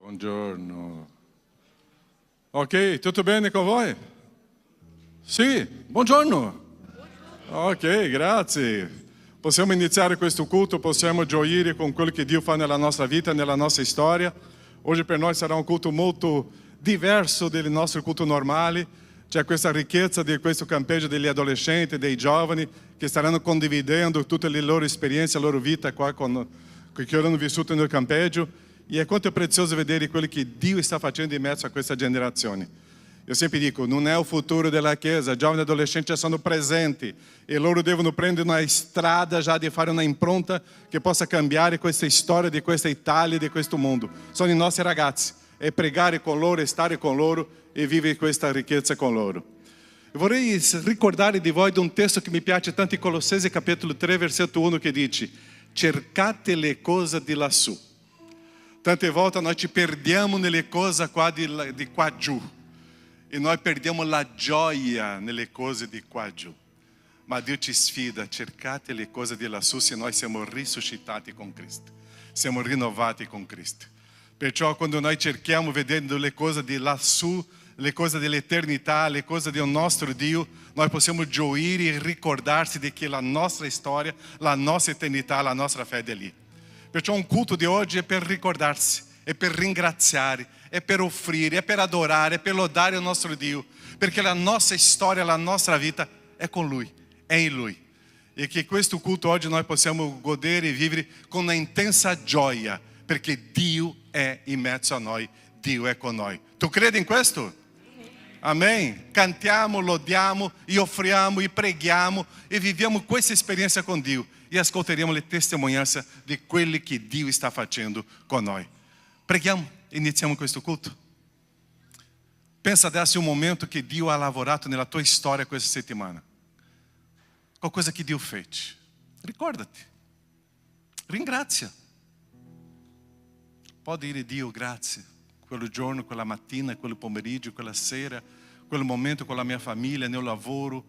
Buongiorno. Ok, tutto bene con voi? Sì, buongiorno. Ok, grazie. Possiamo iniziare questo culto, possiamo gioire con quello che Dio fa nella nostra vita, nella nostra storia. Oggi per noi sarà un culto molto diverso del nostro culto normale. C'è questa ricchezza di questo campeggio degli adolescenti, dei giovani che staranno condividendo tutte le loro esperienze, la loro vita qua che hanno vissuto nel campeggio. E è quanto è prezioso vedere quello che Dio sta facendo in mezzo a questa generazione. Io sempre dico, non è il futuro della Chiesa, i giovani e adolescenti già sono presenti e loro devono prendere una strada già di fare una impronta che possa cambiare questa storia di questa Italia e di questo mondo. Sono i nostri ragazzi, è pregare con loro, stare con loro e vivere questa ricchezza con loro. Vorrei ricordare di voi di un testo che mi piace tanto in Colossesi capitolo 3 versetto 1 che dice: cercate le cose di lassù. Tante volte noi ci perdiamo nelle cose qua di qua giù e noi perdiamo la gioia nelle cose di qua giù. Ma Dio ci sfida, cercate le cose di lassù se noi siamo risuscitati con Cristo, siamo rinnovati con Cristo. Perciò quando noi cerchiamo vedendo le cose di lassù, le cose dell'eternità, le cose del nostro Dio, noi possiamo gioire e ricordarci di che la nostra storia, la nostra eternità, la nostra fede è lì. Perciò un culto di oggi è per ricordarsi, è per ringraziare, è per offrire, è per adorare, è per lodare il nostro Dio, perché la nostra storia, la nostra vita è con Lui, è in Lui. E che questo culto oggi noi possiamo godere e vivere con una intensa gioia, perché Dio è in mezzo a noi, Dio è con noi. Tu credi in questo? Amen. Cantiamo, lodiamo, e offriamo, e preghiamo e viviamo questa esperienza con Dio e ascolteremo le testimonianze di quello che Dio sta facendo con noi. Preghiamo, iniziamo questo culto. Pensa adesso un momento che Dio ha lavorato nella tua storia questa settimana. Qualcosa che Dio fece. Ricordati. Ringrazia. Può dire Dio grazie. Quel giorno, quella mattina, quel pomeriggio, quella sera, quel momento con la mia famiglia, nel lavoro,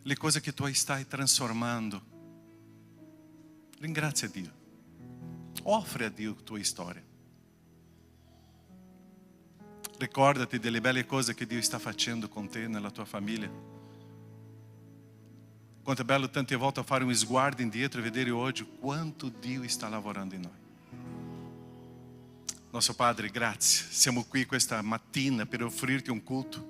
le cose che tu stai trasformando. Ringrazia Dio. Offre a Dio la tua storia. Ricordati delle belle cose che Dio sta facendo con te nella tua famiglia. Quanto è bello tante volte fare un sguardo indietro e vedere oggi quanto Dio sta lavorando in noi. Nostro Padre, grazie. Siamo qui questa mattina per offrirti un culto,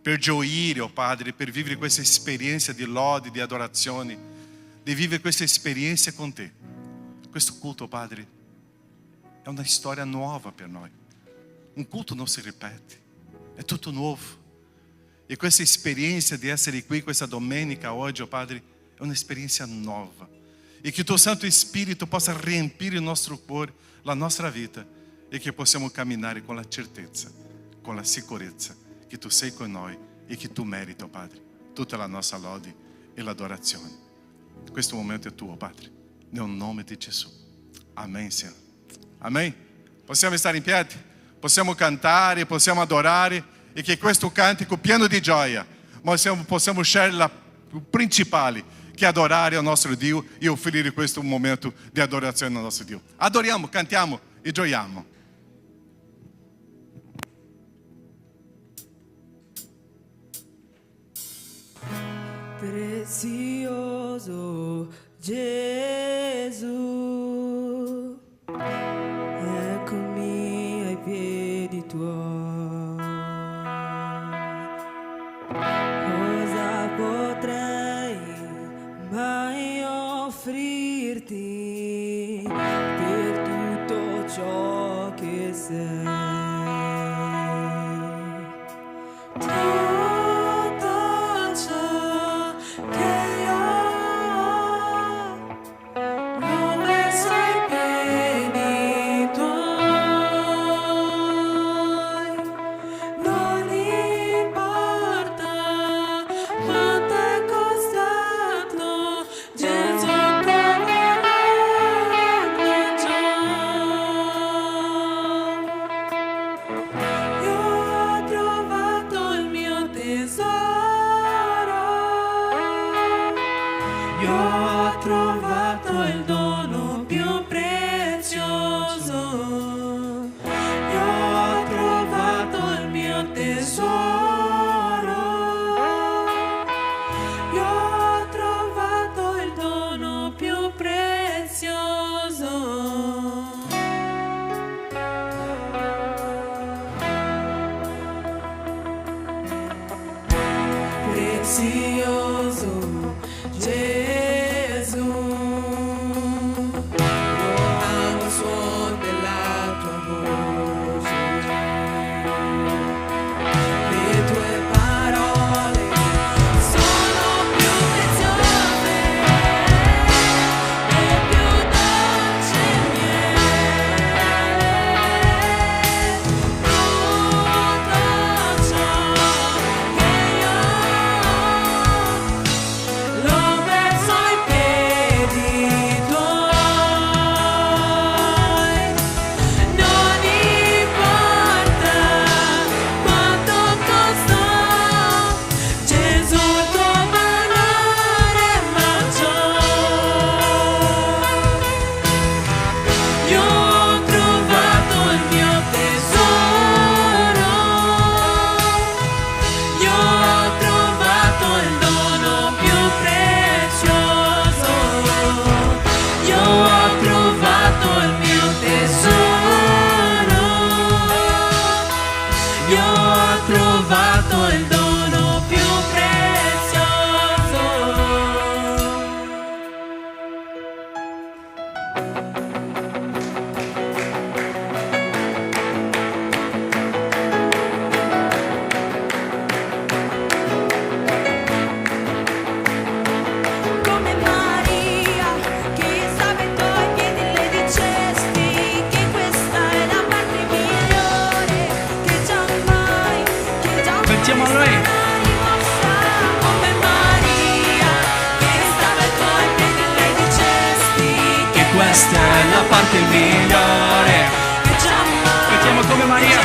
per gioire, oh Padre, per vivere questa esperienza di lode, di adorazione, di vivere questa esperienza con te. Questo culto, Padre, è una storia nuova per noi. Un culto non si ripete, è tutto nuovo. E questa esperienza di essere qui questa domenica oggi, oh Padre, è un'esperienza nuova. E che il tuo Santo Spirito possa riempire il nostro cuore, la nostra vita, e che possiamo camminare con la certezza, con la sicurezza che tu sei con noi e che tu meriti, oh Padre, tutta la nostra lode e l'adorazione. Questo momento è tuo, Padre, nel nome di Gesù. Amen, Signore. Amen. Possiamo stare in piedi, possiamo cantare, possiamo adorare e che questo cantico pieno di gioia, ma possiamo scegliere il principale, che è adorare il nostro Dio e offrire questo momento di adorazione al nostro Dio. Adoriamo, cantiamo e gioiamo. Prezioso Gesù, eccomi ai piedi tuoi. Cosa potrei mai offrirti per tutto ciò che sei? Io questa è la parte migliore. Cantiamo come Maria,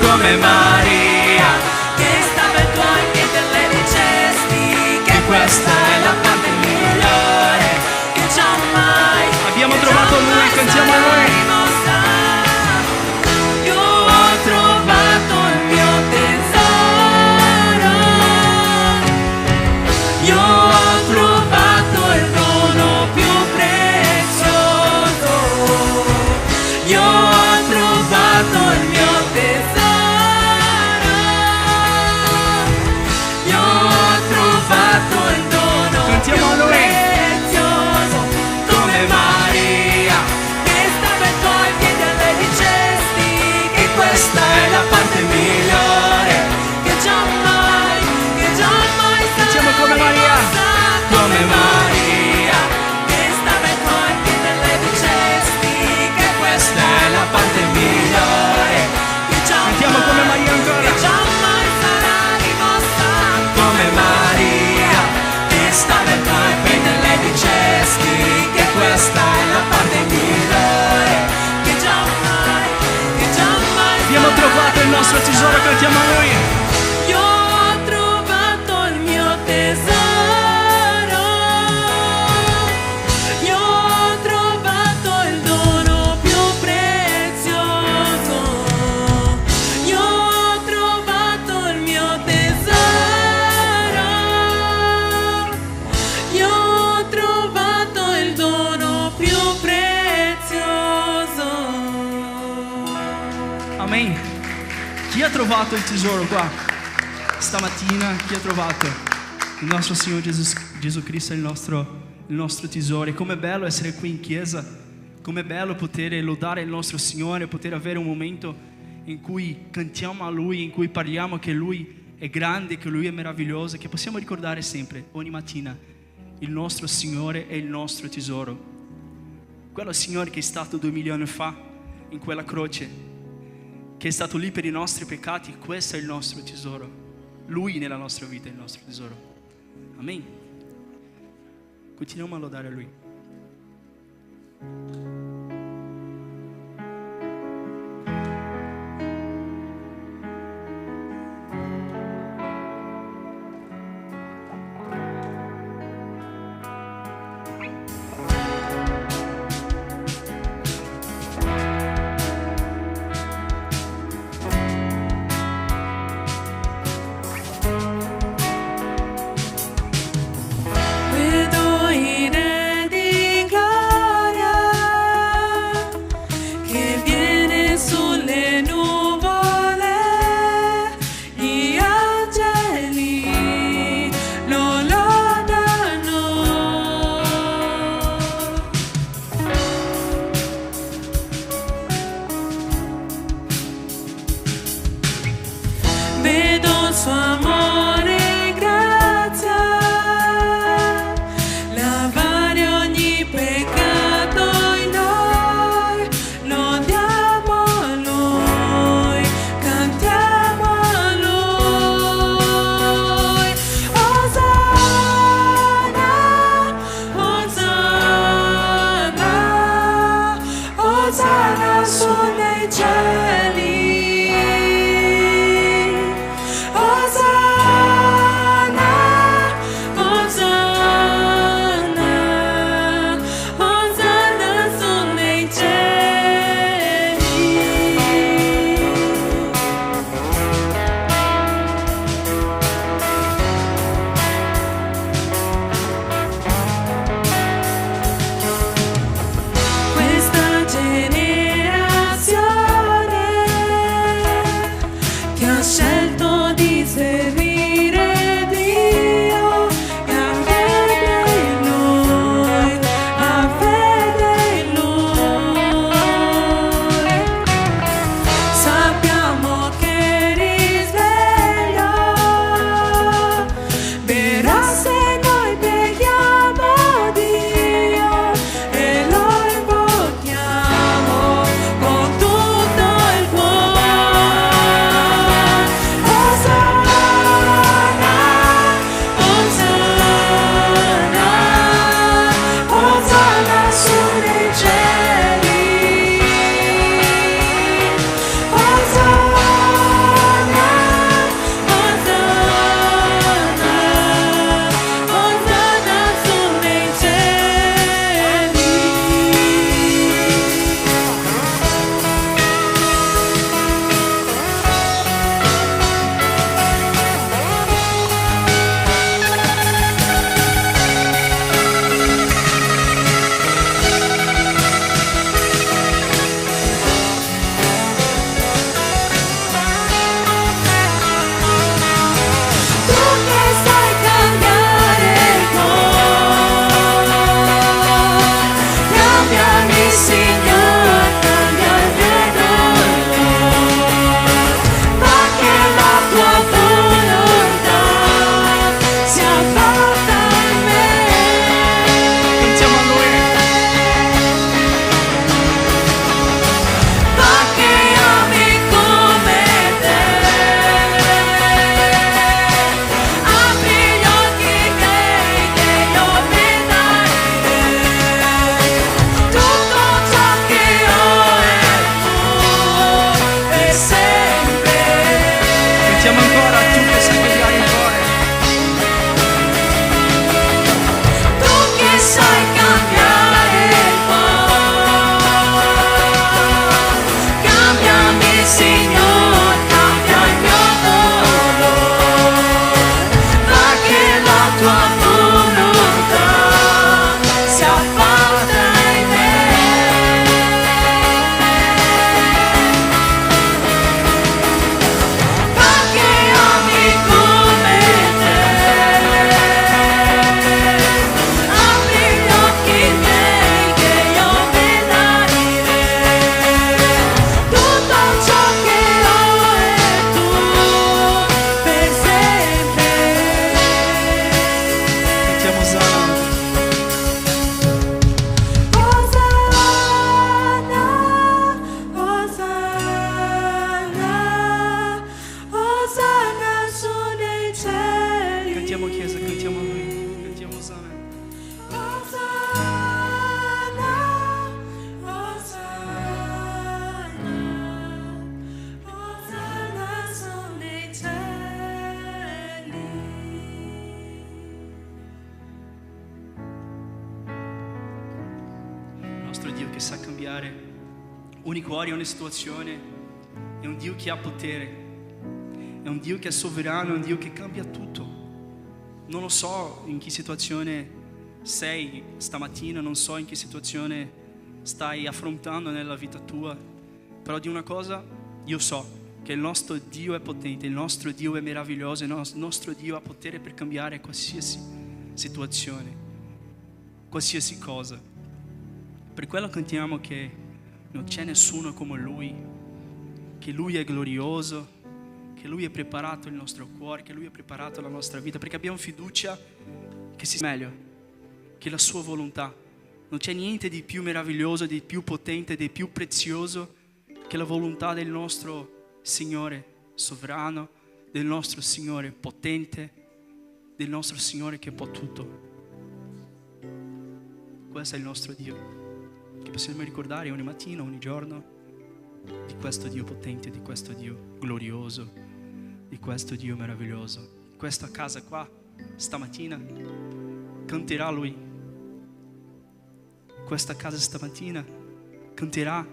come Maria, che stava ai tuoi piedi e le dicesti che questa è la parte migliore. che giammai Abbiamo trovato Lui, cantiamo a Lui. io ho trovato il mio tesoro, io ho trovato il dono più prezioso, io ho trovato il mio tesoro, io ho trovato il dono Cantiamo a più Lui. prezioso, come Maria, che stava ai tuoi piedi e le dicesti che questa è la parte migliore, che giammai Cantiamo come Maria, come Maria, che stava ai tuoi piedi e le dicesti che questa è la parte migliore, che cantiamo come Maria ancora. che giammai sarà rimossa, come Maria, che stava ai tuoi piedi e le dicesti che questa è la parte migliore, che giammai Abbiamo trovato il nostro tesoro, cantiamo a Lui. io ho trovato il mio tesoro, io ho trovato il dono più prezioso, io ho trovato il mio tesoro, io ho trovato il dono più prezioso. Amen. Chi ha trovato il tesoro qua? Stamattina chi ha trovato? Il nostro Signore Gesù Cristo è il nostro tesoro. E com'è bello essere qui in chiesa, com'è bello poter lodare il nostro Signore, poter avere un momento in cui cantiamo a Lui, in cui parliamo che Lui è grande, che Lui è meraviglioso, che possiamo ricordare sempre, ogni mattina, il nostro Signore è il nostro tesoro. Quello Signore che è stato 2000 anni fa in quella croce, che è stato lì per i nostri peccati, questo è il nostro tesoro. Lui nella nostra vita è il nostro tesoro. Amen. Continuiamo a lodare a Lui. Vedo i re di gloria Lui. Cantiamo Osanna. Il nostro Dio che sa cambiare ogni cuore, ogni situazione, è un Dio che ha potere, è un Dio che è sovrano, è un Dio che cambia tutto. Non lo so in che situazione sei stamattina, non so in che situazione stai affrontando nella vita tua, però di una cosa io so, che il nostro Dio è potente, il nostro Dio è meraviglioso, il nostro Dio ha potere per cambiare qualsiasi situazione, qualsiasi cosa. Per quello cantiamo che non c'è nessuno come Lui, che Lui è glorioso, che Lui ha preparato il nostro cuore, che Lui ha preparato la nostra vita, perché abbiamo fiducia che sia meglio, che la Sua volontà. Non c'è niente di più meraviglioso, di più potente, di più prezioso che la volontà del nostro Signore sovrano, del nostro Signore potente, del nostro Signore che può tutto. Questo è il nostro Dio, che possiamo ricordare ogni mattina, ogni giorno, di questo Dio potente, di questo Dio glorioso, di questo Dio meraviglioso. Questa casa qua, stamattina, canterà Lui. Questa casa stamattina canterà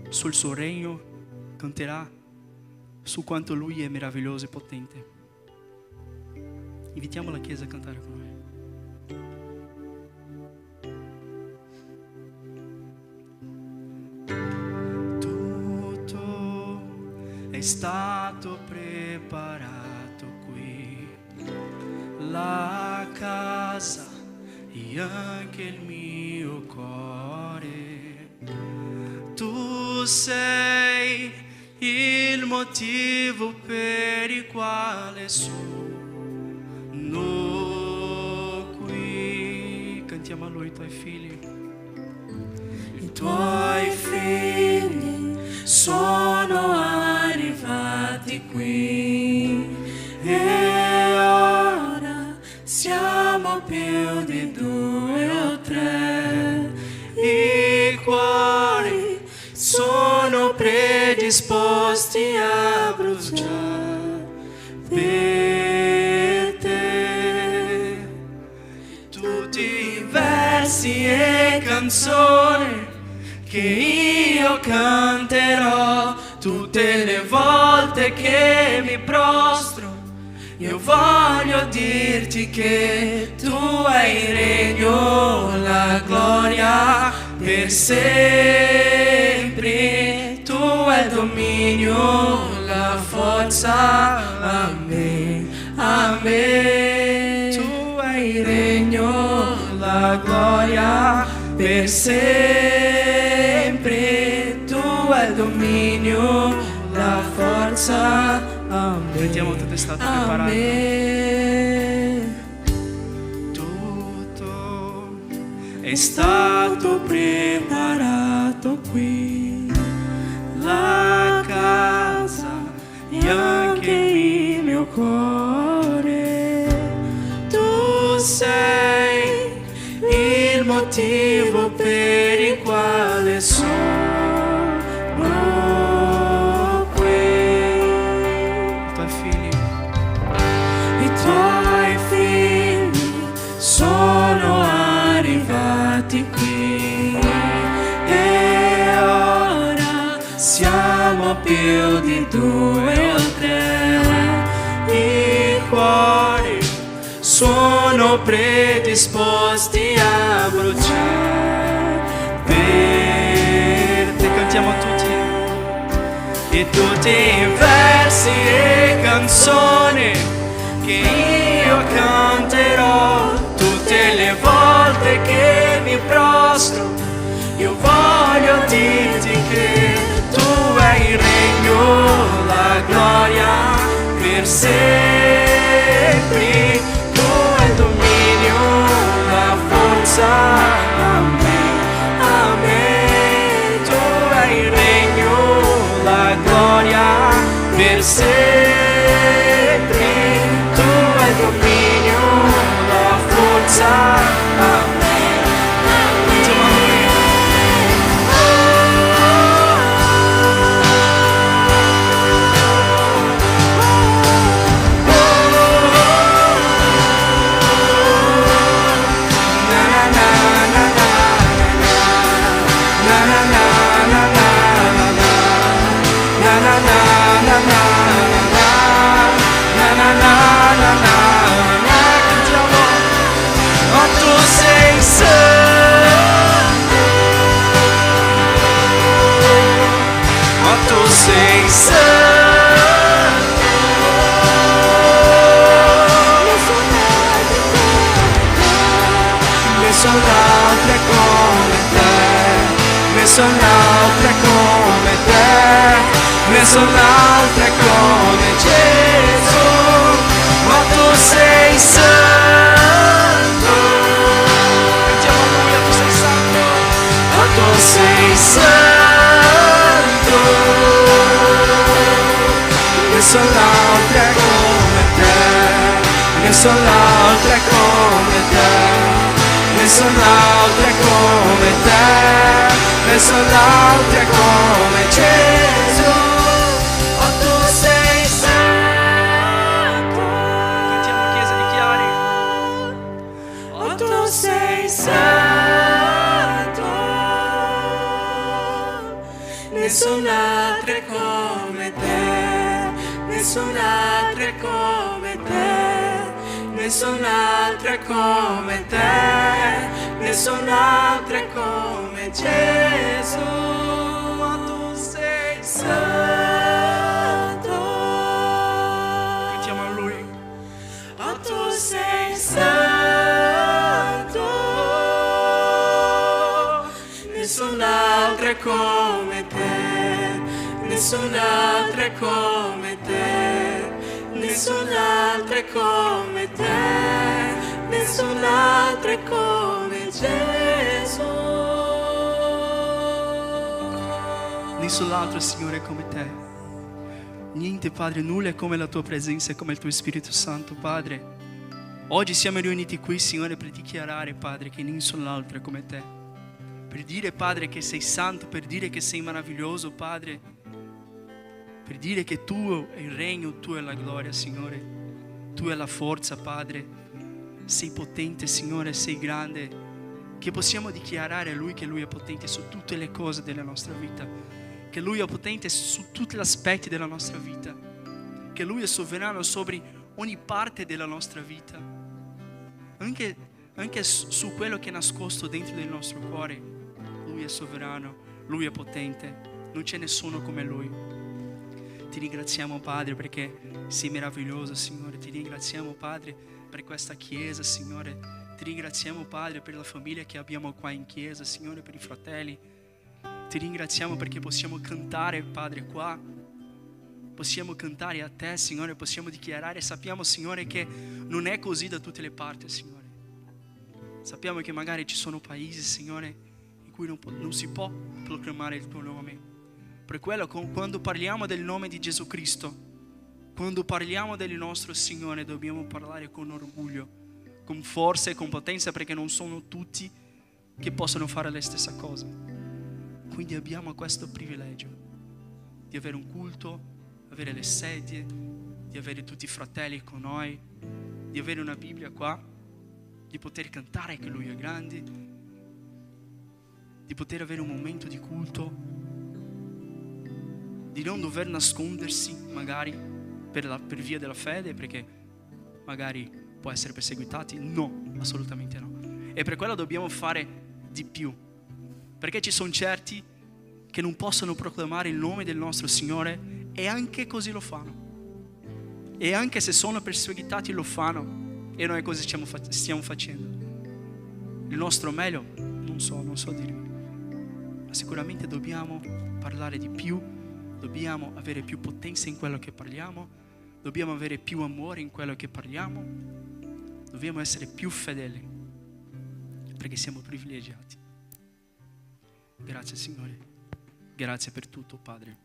sul suo regno, canterà su quanto Lui è meraviglioso e potente. Invitiamo la Chiesa a cantare con noi. È stato preparato qui, la casa e anche il mio cuore. Tu sei il motivo per il quale sono qui. Cantiamo a Lui, i Tuoi figli. I Tuoi figli sono arrivati qui e ora siamo più di 2 o 3. I cuori sono predisposti a bruciare per te. Tutti i versi e canzoni che io canterò, tutte le volte che mi prostro, io voglio dirti che tu hai il regno, la gloria per sempre. Tu hai il dominio, la forza, amen, amen. Tu hai il regno, la gloria per sempre. Tu hai il dominio, la forza, amen. Vediamo, tutto è stato preparato. Amen. Tutto è stato preparato qui, la casa e anche il mio cuore. Tu sei il motivo per il quale sono qui. I Tuoi figli sono arrivati qui e ora siamo più di 2 o 3. I cuori sono predisposti a bruciare per te. Cantiamo tutti. E tutti i versi e canzoni che io canterò, tutte le volte che mi prostro, io voglio dirti che tu hai il regno, la gloria per sempre. Tu hai il dominio, la forza, amen, amen. Tu hai il regno, la gloria per sempre. Tu hai il dominio, sono altre come te, ne sono altre come te, ne sono altre come Gesù, ma tu sei santo. Cantiamo a Lui, tu sei santo, ma tu sei santo. Ne sono altre come te, ne sono altre come te, ne sono altre come te, ne sono altre come Gesù, ma tu sei santo. Cantiamo Chiesa, dichiari. Ma tu sei santo. Ne sono altre come te, ne sono altre come te, ne sono altre come te, ne sono altre come Gesù, ma tu sei santo. Cantiamo a Lui. Ma tu sei santo. Ne sono altre come te, ne sono altre come te, ne sono altre come te, ne sono altre come Gesù. Nessun altro, Signore, come te. Niente, Padre, nulla è come la tua presenza e come il tuo Spirito Santo, Padre. Oggi siamo riuniti qui, Signore, per dichiarare, Padre, che nessun altro è come te. Per dire, Padre, che sei santo, per dire che sei meraviglioso, Padre. Per dire che tu è il regno, tu è la gloria, Signore. Tu è la forza, Padre. Sei potente, Signore, sei grande. Che possiamo dichiarare a Lui che Lui è potente su tutte le cose della nostra vita. Che Lui è potente su tutti gli aspetti della nostra vita. Che Lui è sovrano sopra ogni parte della nostra vita. Anche su quello che è nascosto dentro del nostro cuore. Lui è sovrano, Lui è potente. Non c'è nessuno come Lui. Ti ringraziamo, Padre, perché sei meraviglioso, Signore. Ti ringraziamo, Padre, per questa chiesa, Signore. Ti ringraziamo, Padre, per la famiglia che abbiamo qua in chiesa, Signore, per i fratelli. Ti ringraziamo perché possiamo cantare, Padre, qua. Possiamo cantare a te, Signore. Possiamo dichiarare. Sappiamo, Signore, che non è così da tutte le parti, Signore. Sappiamo che magari ci sono paesi, Signore, in cui non si può proclamare il tuo nome. Per quello, quando parliamo del nome di Gesù Cristo, quando parliamo del nostro Signore, dobbiamo parlare con orgoglio, con forza e con potenza, perché non sono tutti che possono fare la stessa cosa. Quindi abbiamo questo privilegio di avere un culto, avere le sedie, di avere tutti i fratelli con noi, di avere una Bibbia qua, di poter cantare che Lui è grande, di poter avere un momento di culto, di non dover nascondersi magari per via della fede, perché magari può essere perseguitati. No, assolutamente no. E per quello dobbiamo fare di più, perché ci sono certi che non possono proclamare il nome del nostro Signore e anche così lo fanno, e anche se sono perseguitati lo fanno, e noi cosa stiamo facendo? Il nostro meglio? Non so dirvi, ma sicuramente dobbiamo parlare di più. Dobbiamo avere più potenza in quello che parliamo, dobbiamo avere più amore in quello che parliamo, dobbiamo essere più fedeli, perché siamo privilegiati. Grazie, Signore, grazie per tutto, Padre.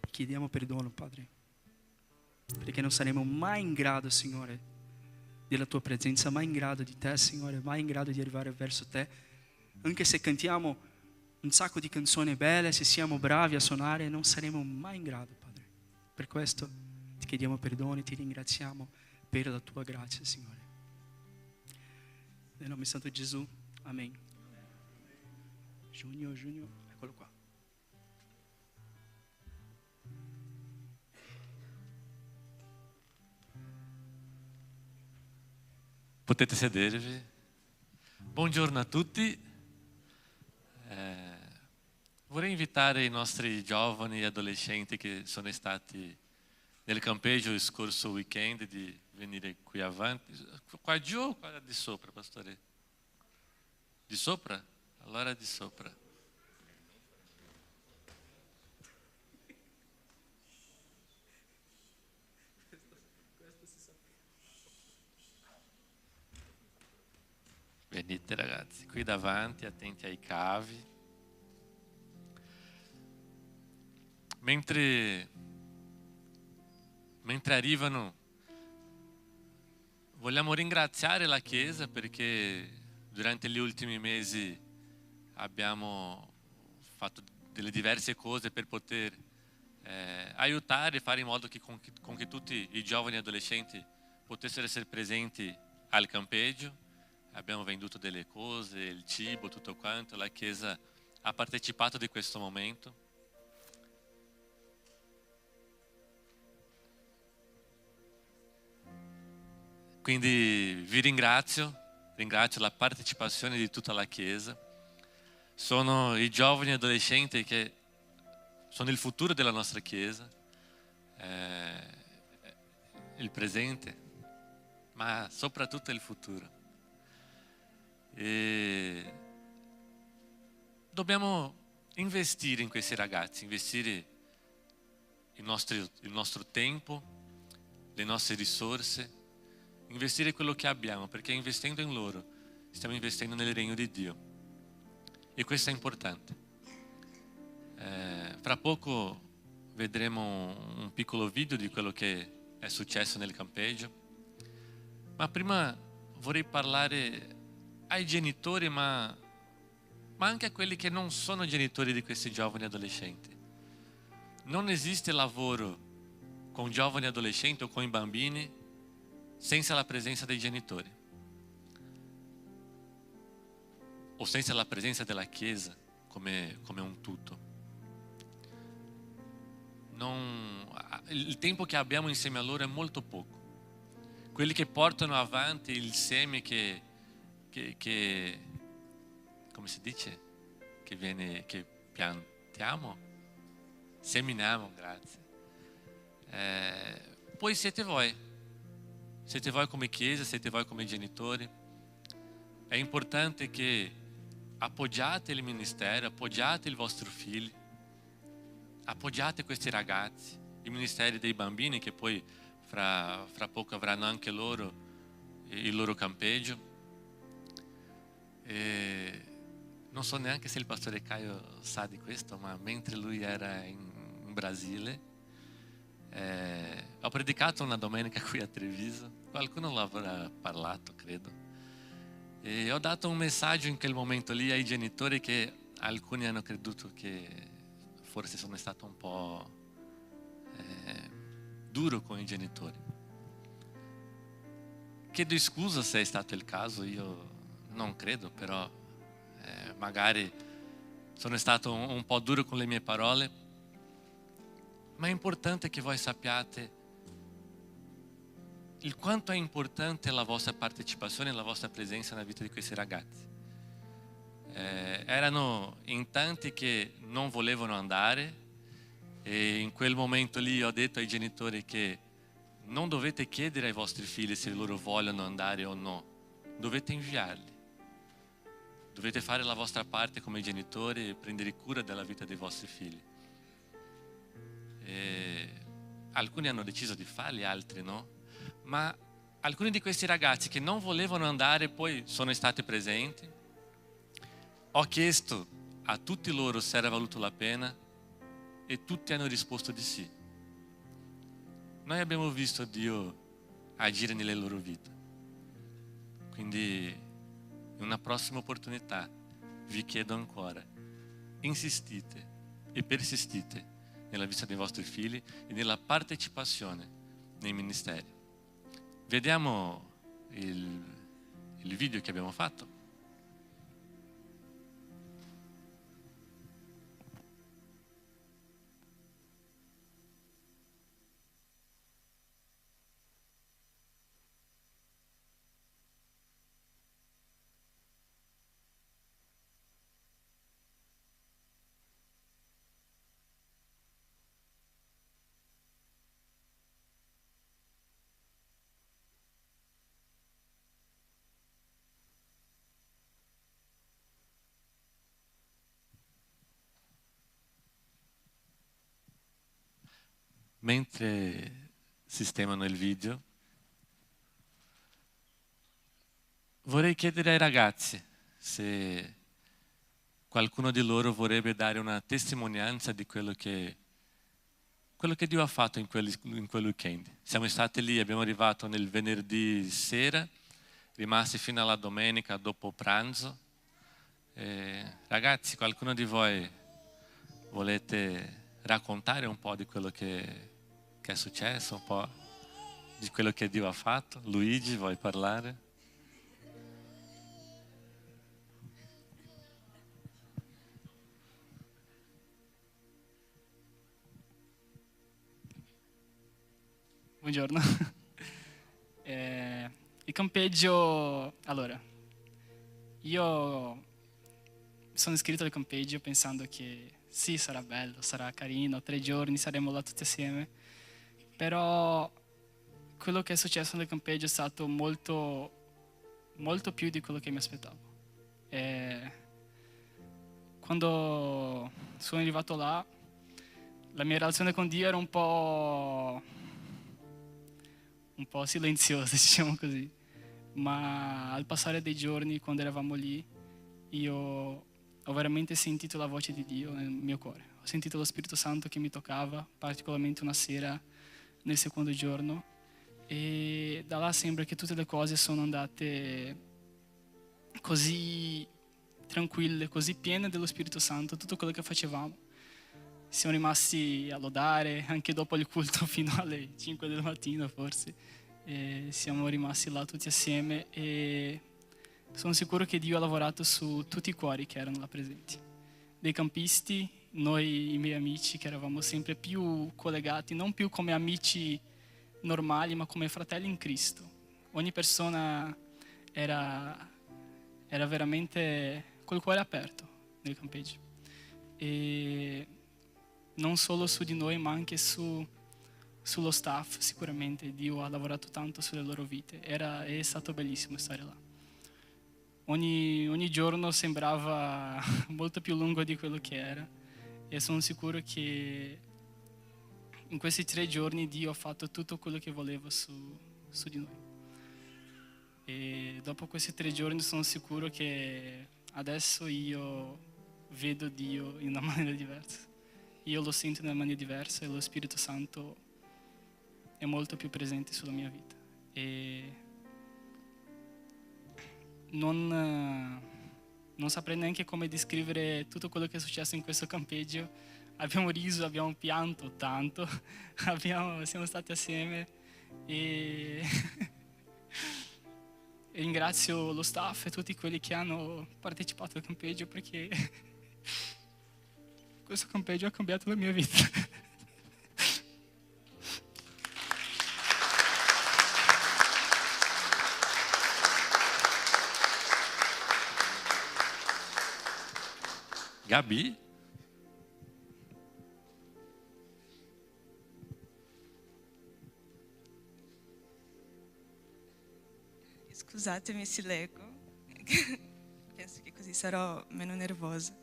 Chiediamo perdono, Padre, perché non saremo mai in grado, Signore, della Tua presenza, mai in grado di Te, Signore, mai in grado di arrivare verso Te, anche se cantiamo un sacco di canzoni belle, se siamo bravi a suonare, non saremo mai in grado, Padre. Per questo ti chiediamo perdono e ti ringraziamo per la tua grazia, Signore. Nel nome di Santo Gesù, amen. Giugno, eccolo qua. Potete sedervi. Buongiorno a tutti. Vorrei invitare i nostri giovani e adolescenti che sono stati nel campeggio il scorso weekend di venire qui avanti. Qua giù o qua di sopra, pastore? Di sopra? Allora di sopra. Venite ragazzi, qui davanti, attenti ai cavi. Mentre arrivano, vogliamo ringraziare la Chiesa perché durante gli ultimi mesi abbiamo fatto delle diverse cose per poter aiutare e fare in modo che con che tutti i giovani e adolescenti potessero essere presenti al campeggio. Abbiamo venduto delle cose, il cibo, tutto quanto. La Chiesa ha partecipato di questo momento. Quindi vi ringrazio la partecipazione di tutta la Chiesa. Sono i giovani e adolescenti che sono il futuro della nostra Chiesa, il presente, ma soprattutto il futuro. E dobbiamo investire in questi ragazzi, investire il nostro tempo, le nostre risorse, investire quello che abbiamo, perché investendo in loro stiamo investendo nel regno di Dio e questo è importante. Fra poco vedremo un piccolo video di quello che è successo nel campeggio, ma prima vorrei parlare ai genitori, ma anche a quelli che non sono genitori di questi giovani adolescenti. Non esiste lavoro con giovani adolescenti o con i bambini senza la presenza dei genitori o senza la presenza della Chiesa come un tutto. Il tempo che abbiamo insieme a loro è molto poco. Quelli che portano avanti il seme che come si dice? Che piantiamo? Seminiamo, grazie. Poi siete voi come Chiesa, siete voi come genitori. È importante che appoggiate il ministero, appoggiate il vostro figlio, appoggiate questi ragazzi, i ministeri dei bambini che poi fra poco avranno anche loro il loro campeggio. E non so neanche se il pastore Caio sa di questo, ma mentre lui era in Brasile ho predicato una domenica qui a Treviso, qualcuno l'avrà parlato credo, e ho dato un messaggio in quel momento lì ai genitori che alcuni hanno creduto che forse sono stato un po' duro con i genitori. Chiedo scusa se è stato il caso, io non credo, però magari sono stato un po' duro con le mie parole, ma è importante che voi sappiate il quanto è importante la vostra partecipazione e la vostra presenza nella vita di questi ragazzi. Erano in tanti che non volevano andare e in quel momento lì ho detto ai genitori che non dovete chiedere ai vostri figli se loro vogliono andare o no, dovete inviarli. Dovete fare la vostra parte come genitori e prendere cura della vita dei vostri figli. Alcuni hanno deciso di farli, altri no. Ma alcuni di questi ragazzi che non volevano andare poi sono stati presenti. Ho chiesto a tutti loro se era valuto la pena e tutti hanno risposto di sì. Noi abbiamo visto Dio agire nelle loro vite. Quindi in una prossima opportunità vi chiedo ancora, insistite e persistite nella vita dei vostri figli e nella partecipazione nei ministeri. Vediamo il video che abbiamo fatto. mentre sistemano il video, vorrei chiedere ai ragazzi se qualcuno di loro vorrebbe dare una testimonianza di quello che Dio ha fatto in quel weekend. Siamo stati lì, abbiamo arrivato nel venerdì sera, rimasti fino alla domenica dopo pranzo. Ragazzi, qualcuno di voi volete raccontare un po' di quello che è successo, un po' di quello che Dio ha fatto? Luigi, vuoi parlare? Buongiorno. Il campeggio, allora, io sono iscritto al campeggio pensando che sì, sarà bello, sarà carino, 3 giorni saremo là tutti assieme, però quello che è successo nel campeggio è stato molto, molto più di quello che mi aspettavo. Quando sono arrivato là, la mia relazione con Dio era un po' silenziosa, diciamo così, ma al passare dei giorni, quando eravamo lì, io ho veramente sentito la voce di Dio nel mio cuore. Ho sentito lo Spirito Santo che mi toccava, particolarmente una sera nel secondo giorno, e da là sembra che tutte le cose sono andate così tranquille, così piene dello Spirito Santo, tutto quello che facevamo. Siamo rimasti a lodare anche dopo il culto fino alle 5 del mattino forse. Siamo rimasti là tutti assieme e sono sicuro che Dio ha lavorato su tutti i cuori che erano là presenti. Dei campisti, noi i miei amici che eravamo sempre più collegati, non più come amici normali ma come fratelli in Cristo. Ogni persona era veramente col cuore aperto nel campeggio. E non solo su di noi ma anche sullo staff, sicuramente Dio ha lavorato tanto sulle loro vite. È stato bellissimo stare là. Ogni giorno sembrava molto più lungo di quello che era e sono sicuro che in questi 3 giorni Dio ha fatto tutto quello che voleva su di noi. E dopo questi 3 giorni sono sicuro che adesso io vedo Dio in una maniera diversa. Io lo sento in una maniera diversa e lo Spirito Santo è molto più presente sulla mia vita. E non saprei neanche come descrivere tutto quello che è successo in questo campeggio. Abbiamo riso, abbiamo pianto tanto, siamo stati assieme e e ringrazio lo staff e tutti quelli che hanno partecipato al campeggio perché questo campeggio ha cambiato la mia vita. Gabi? Scusatemi se leggo, penso che così sarò meno nervosa.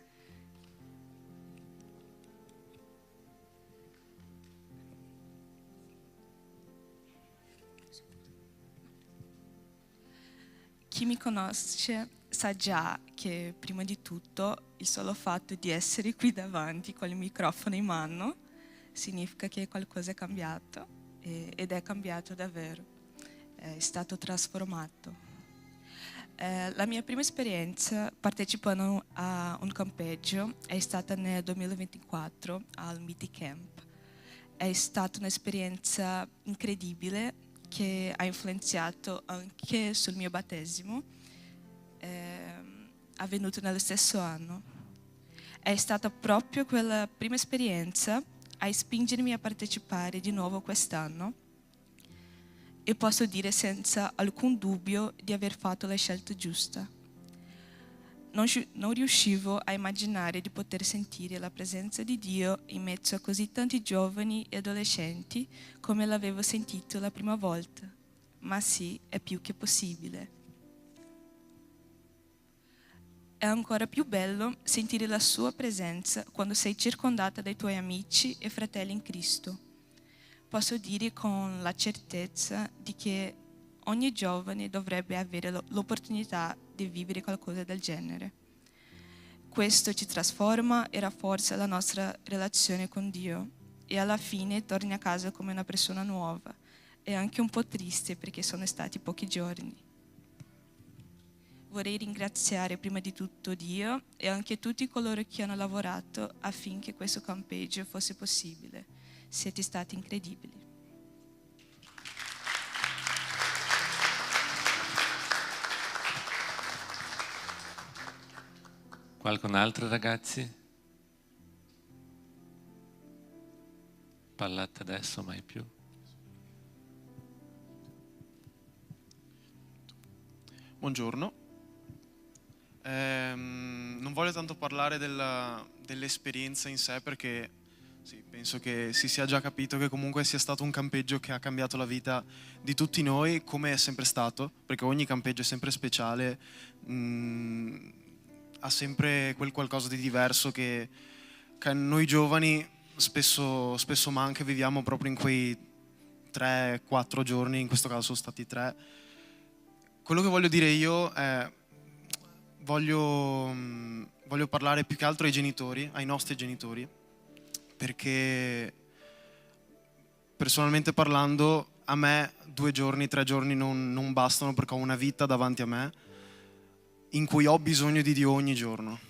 Chi mi conosce sa già che prima di tutto il solo fatto di essere qui davanti con il microfono in mano significa che qualcosa è cambiato ed è cambiato davvero, è stato trasformato. La mia prima esperienza partecipando a un campeggio è stata nel 2024 al Meeting Camp. È stata un'esperienza incredibile che ha influenzato anche sul mio battesimo, avvenuto nello stesso anno. È stata proprio quella prima esperienza a spingermi a partecipare di nuovo quest'anno e posso dire senza alcun dubbio di aver fatto la scelta giusta. Non riuscivo a immaginare di poter sentire la presenza di Dio in mezzo a così tanti giovani e adolescenti come l'avevo sentito la prima volta, ma sì, è più che possibile. È ancora più bello sentire la sua presenza quando sei circondata dai tuoi amici e fratelli in Cristo. posso dire con la certezza di che ogni giovane dovrebbe avere l'opportunità di vivere qualcosa del genere. Questo ci trasforma e rafforza la nostra relazione con Dio e alla fine torni a casa come una persona nuova. È anche un po' triste perché sono stati pochi giorni. Vorrei ringraziare prima di tutto Dio e anche tutti coloro che hanno lavorato affinché questo campeggio fosse possibile. Siete stati incredibili. Qualcun altro, ragazzi? Parlate adesso, mai più. Buongiorno. Non voglio tanto parlare dell'esperienza in sé perché sì, penso che si sia già capito che comunque sia stato un campeggio che ha cambiato la vita di tutti noi, come è sempre stato, perché ogni campeggio è sempre speciale, ha sempre quel qualcosa di diverso che noi giovani spesso manca, viviamo proprio in quei 3-4 giorni, in questo caso sono stati 3. Quello che voglio dire io è voglio parlare più che altro ai genitori, ai nostri genitori, perché personalmente parlando a me 2 giorni, 3 giorni non bastano, perché ho una vita davanti a me in cui ho bisogno di Dio ogni giorno.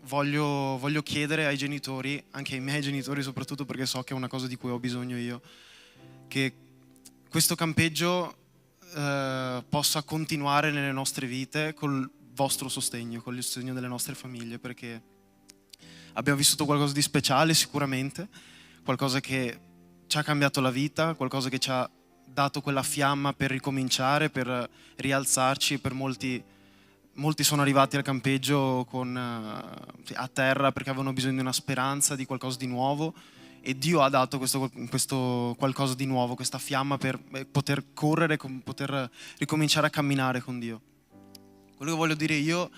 Voglio chiedere ai genitori, anche ai miei genitori soprattutto, perché so che è una cosa di cui ho bisogno io, che questo campeggio possa continuare nelle nostre vite col vostro sostegno, con il sostegno delle nostre famiglie, perché abbiamo vissuto qualcosa di speciale sicuramente, qualcosa che ci ha cambiato la vita, qualcosa che ci ha dato quella fiamma per ricominciare, per rialzarci. Per molti sono arrivati al campeggio a terra perché avevano bisogno di una speranza, di qualcosa di nuovo, e Dio ha dato questo qualcosa di nuovo, questa fiamma per poter correre, poter ricominciare a camminare con Dio. Quello che voglio dire io,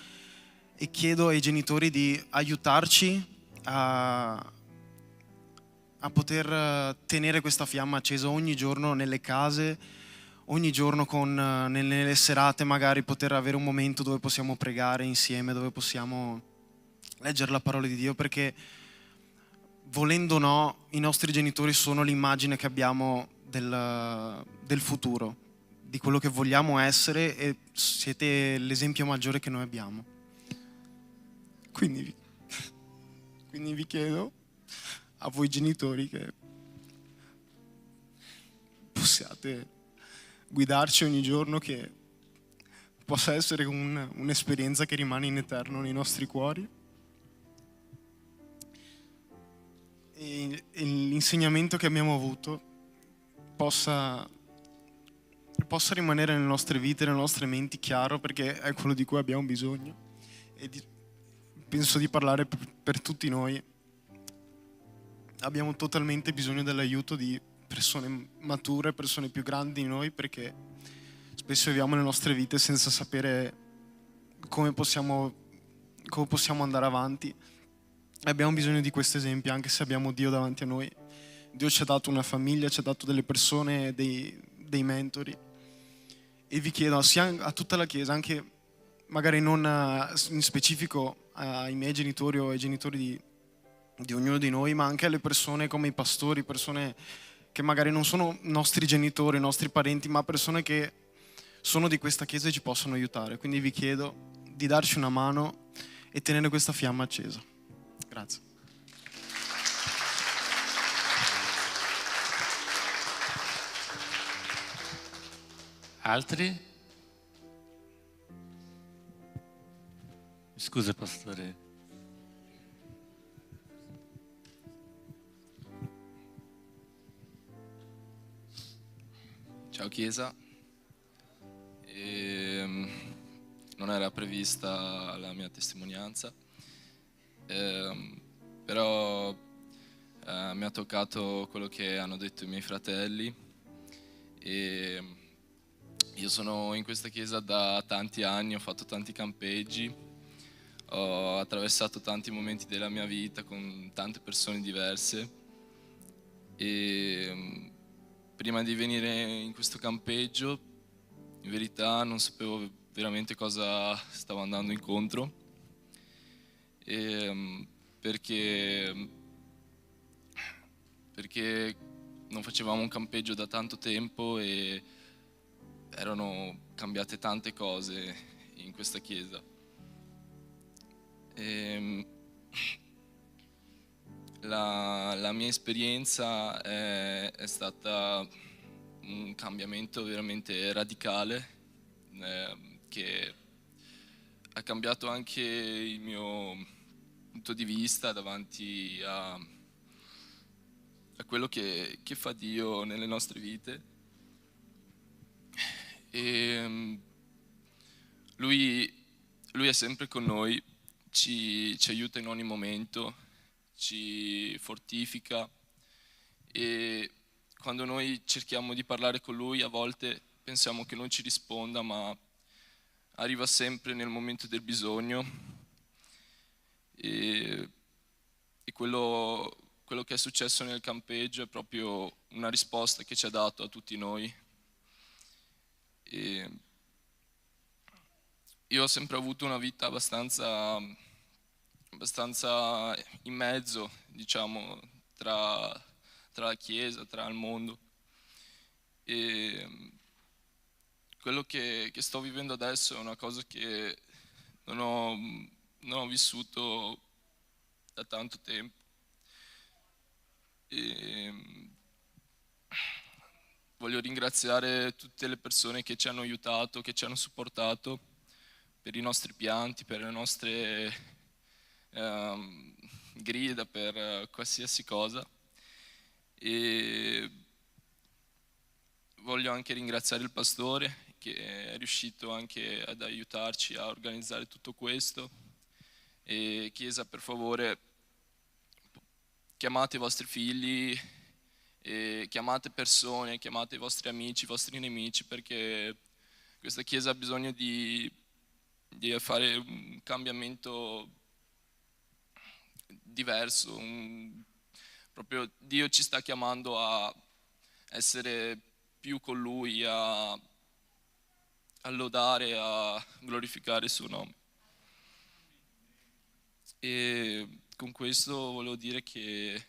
e chiedo ai genitori di aiutarci a poter tenere questa fiamma accesa ogni giorno nelle case, ogni giorno nelle serate, magari poter avere un momento dove possiamo pregare insieme, dove possiamo leggere la parola di Dio, perché volendo o no i nostri genitori sono l'immagine che abbiamo del futuro, di quello che vogliamo essere, e siete l'esempio maggiore che noi abbiamo. Quindi vi chiedo a voi genitori che possiate guidarci ogni giorno, che possa essere un'esperienza che rimane in eterno nei nostri cuori, e l'insegnamento che abbiamo avuto possa rimanere nelle nostre vite, nelle nostre menti chiaro, perché è quello di cui abbiamo bisogno. E penso di parlare per tutti noi. Abbiamo totalmente bisogno dell'aiuto di persone mature, persone più grandi di noi, perché spesso viviamo le nostre vite senza sapere come possiamo andare avanti. Abbiamo bisogno di questi esempi, anche se abbiamo Dio davanti a noi. Dio ci ha dato una famiglia, ci ha dato delle persone, dei mentori, e vi chiedo sia a tutta la Chiesa, anche magari non in specifico ai miei genitori o ai genitori di ognuno di noi, ma anche alle persone come i pastori, persone che magari non sono nostri genitori, nostri parenti, ma persone che sono di questa Chiesa e ci possono aiutare. Quindi vi chiedo di darci una mano e tenere questa fiamma accesa. Grazie. Altri? Scusa, pastore. Ciao Chiesa. Non era prevista la mia testimonianza, però mi ha toccato quello che hanno detto i miei fratelli. E io sono in questa chiesa da tanti anni, ho fatto tanti campeggi, ho attraversato tanti momenti della mia vita con tante persone diverse, e prima di venire in questo campeggio, in verità non sapevo veramente cosa stavo andando incontro, perché non facevamo un campeggio da tanto tempo e erano cambiate tante cose in questa chiesa. La mia esperienza è stata un cambiamento veramente radicale, che ha cambiato anche il mio punto di vista davanti a quello che fa Dio nelle nostre vite. E lui è sempre con noi, ci aiuta in ogni momento, ci fortifica, e quando noi cerchiamo di parlare con lui a volte pensiamo che non ci risponda, ma arriva sempre nel momento del bisogno, e quello che è successo nel campeggio è proprio una risposta che ci ha dato a tutti noi. E io ho sempre avuto una vita abbastanza in mezzo, diciamo, tra la Chiesa, tra il mondo. E quello che sto vivendo adesso è una cosa che non ho vissuto da tanto tempo. E voglio ringraziare tutte le persone che ci hanno aiutato, che ci hanno supportato per i nostri pianti, per le nostre grida, per qualsiasi cosa. E voglio anche ringraziare il pastore che è riuscito anche ad aiutarci a organizzare tutto questo. E Chiesa, per favore, chiamate i vostri figli, e chiamate persone, chiamate i vostri amici, i vostri nemici, perché questa Chiesa ha bisogno di fare un cambiamento diverso. Proprio Dio ci sta chiamando a essere più con Lui, a lodare, a glorificare il suo nome. E con questo volevo dire che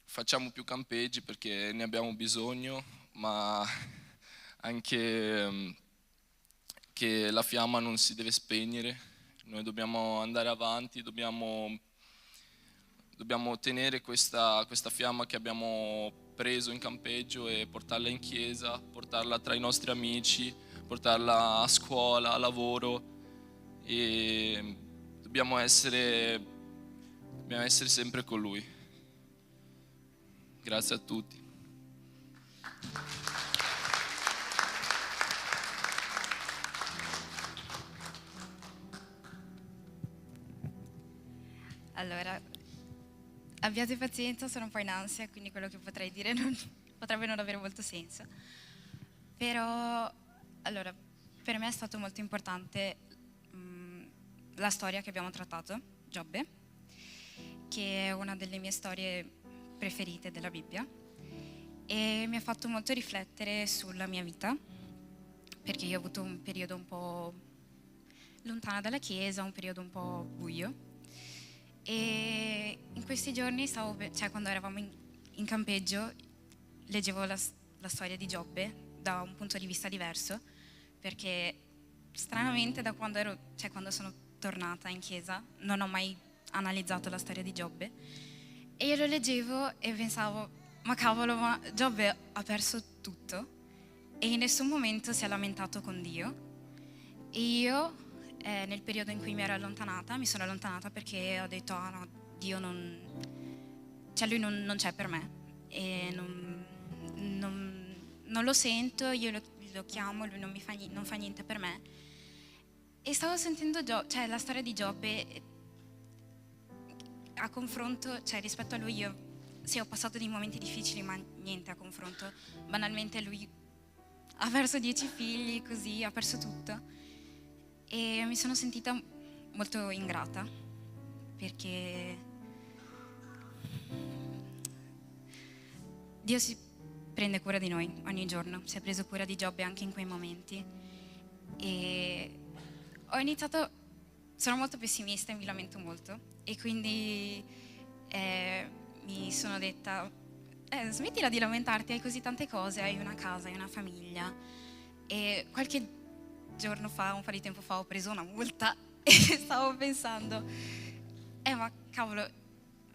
facciamo più campeggi perché ne abbiamo bisogno, ma anche che la fiamma non si deve spegnere. Noi dobbiamo andare avanti, dobbiamo tenere questa fiamma che abbiamo preso in campeggio e portarla in chiesa, portarla tra i nostri amici, portarla a scuola, a lavoro, e dobbiamo essere sempre con Lui. Grazie a tutti. Allora, abbiate pazienza, sono un po' in ansia, quindi quello che potrei dire potrebbe non avere molto senso. Però, allora, per me è stato molto importante la storia che abbiamo trattato, Giobbe, che è una delle mie storie preferite della Bibbia, e mi ha fatto molto riflettere sulla mia vita, perché io ho avuto un periodo un po' lontana dalla Chiesa, un periodo un po' buio. E in questi giorni quando eravamo in campeggio, leggevo la storia di Giobbe da un punto di vista diverso, perché stranamente da quando sono tornata in chiesa non ho mai analizzato la storia di Giobbe, e io lo leggevo e pensavo, ma cavolo, ma Giobbe ha perso tutto e in nessun momento si è lamentato con Dio. E io nel periodo in cui mi sono allontanata perché ho detto, no, Dio lui non c'è per me, e non lo sento, io lo chiamo, lui non fa niente per me. E stavo sentendo la storia di Giobbe a confronto, rispetto a lui io ho passato dei momenti difficili, ma niente a confronto. Banalmente lui ha perso 10 figli, così, ha perso tutto. E mi sono sentita molto ingrata, perché Dio si prende cura di noi ogni giorno, si è preso cura di Giobbe anche in quei momenti. E sono molto pessimista e mi lamento molto, e quindi mi sono detta, smettila di lamentarti, hai così tante cose, hai una casa, hai una famiglia. E qualche giorno fa, un po' di tempo fa, ho preso una multa e stavo pensando, ma cavolo,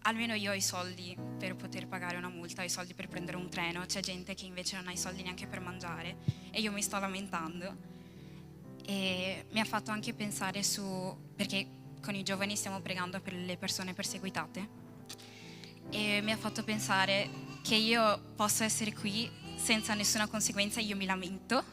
almeno io ho i soldi per poter pagare una multa, ho i soldi per prendere un treno, c'è gente che invece non ha i soldi neanche per mangiare e io mi sto lamentando. E mi ha fatto anche pensare perché con i giovani stiamo pregando per le persone perseguitate, e mi ha fatto pensare che io posso essere qui senza nessuna conseguenza, io mi lamento,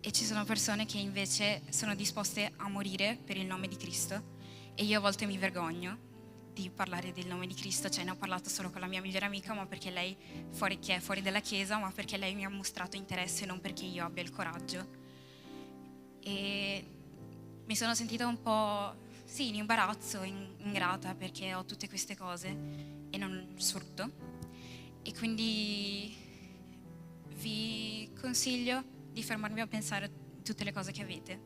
e ci sono persone che invece sono disposte a morire per il nome di Cristo, e io a volte mi vergogno di parlare del nome di Cristo, cioè ne ho parlato solo con la mia migliore amica, ma perché lei, che è fuori dalla chiesa, ma perché lei mi ha mostrato interesse, non perché io abbia il coraggio. E mi sono sentita un po' in imbarazzo, ingrata, perché ho tutte queste cose e non sfrutto. E quindi vi consiglio di fermarvi a pensare a tutte le cose che avete,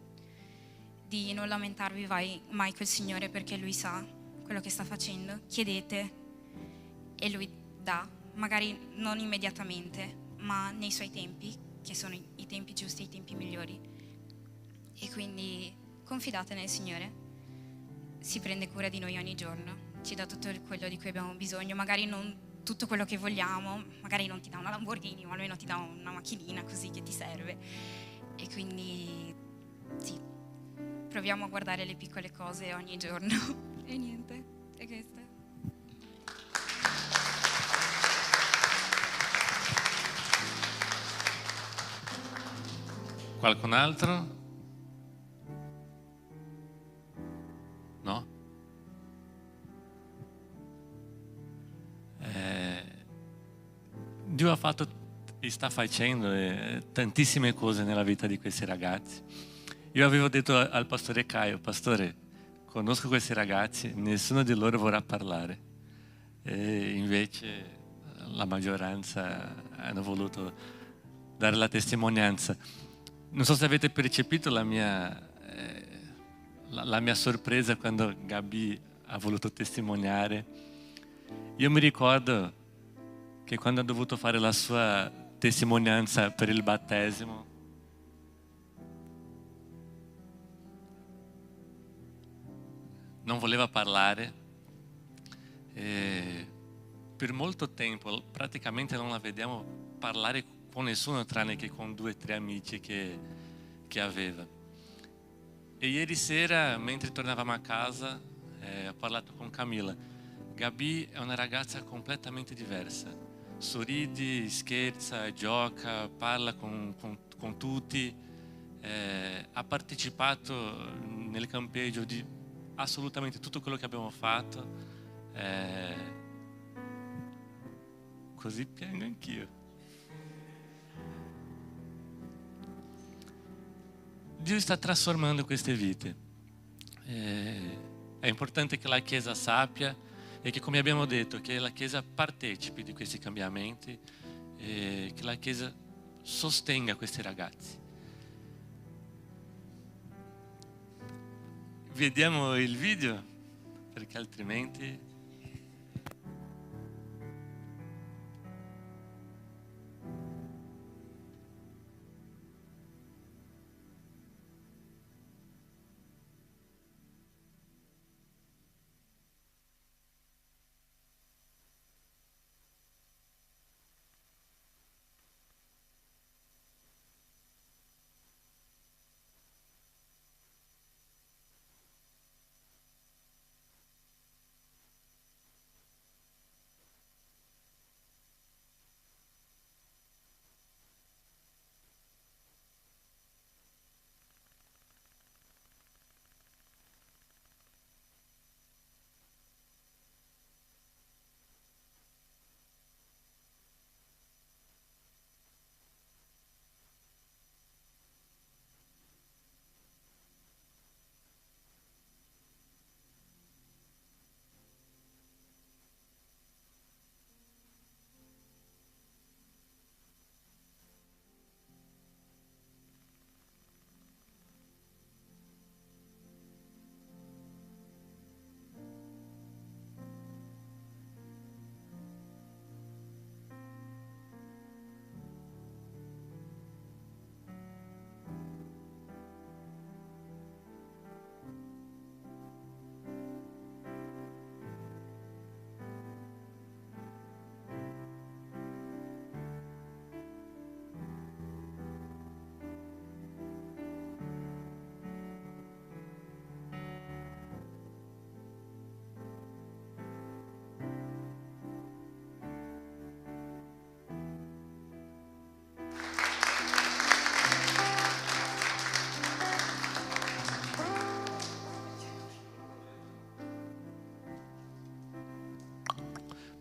di non lamentarvi mai col Signore, perché Lui sa quello che sta facendo. Chiedete e Lui dà, magari non immediatamente, ma nei Suoi tempi, che sono i tempi giusti, i tempi migliori. E quindi confidate nel Signore, si prende cura di noi ogni giorno, ci dà tutto quello di cui abbiamo bisogno, magari non tutto quello che vogliamo, magari non ti dà una Lamborghini, ma almeno ti dà una macchinina così che ti serve. E quindi sì, proviamo a guardare le piccole cose ogni giorno. E niente, è questo. Qualcun altro? No? Dio ha fatto e sta facendo tantissime cose nella vita di questi ragazzi. Io avevo detto al pastore Caio, pastore, conosco questi ragazzi, nessuno di loro vorrà parlare. E invece la maggioranza hanno voluto dare la testimonianza. Non so se avete percepito la mia sorpresa quando Gabi ha voluto testimoniare. Io mi ricordo che quando ha dovuto fare la sua testimonianza per il battesimo, non voleva parlare, e per molto tempo praticamente non la vediamo parlare con nessuno tranne che con 2 o 3 amici che aveva. E ieri sera, mentre tornavamo a casa, ho parlato con Camilla. Gabi è una ragazza completamente diversa, sorride, scherza, gioca, parla con tutti, ha partecipato nel campeggio di assolutamente tutto quello che abbiamo fatto, così piango anch'io. Dio sta trasformando queste vite. È importante che la Chiesa sappia e che, come abbiamo detto, che la Chiesa partecipi di questi cambiamenti e che la Chiesa sostenga questi ragazzi. Vediamo il video, perché altrimenti...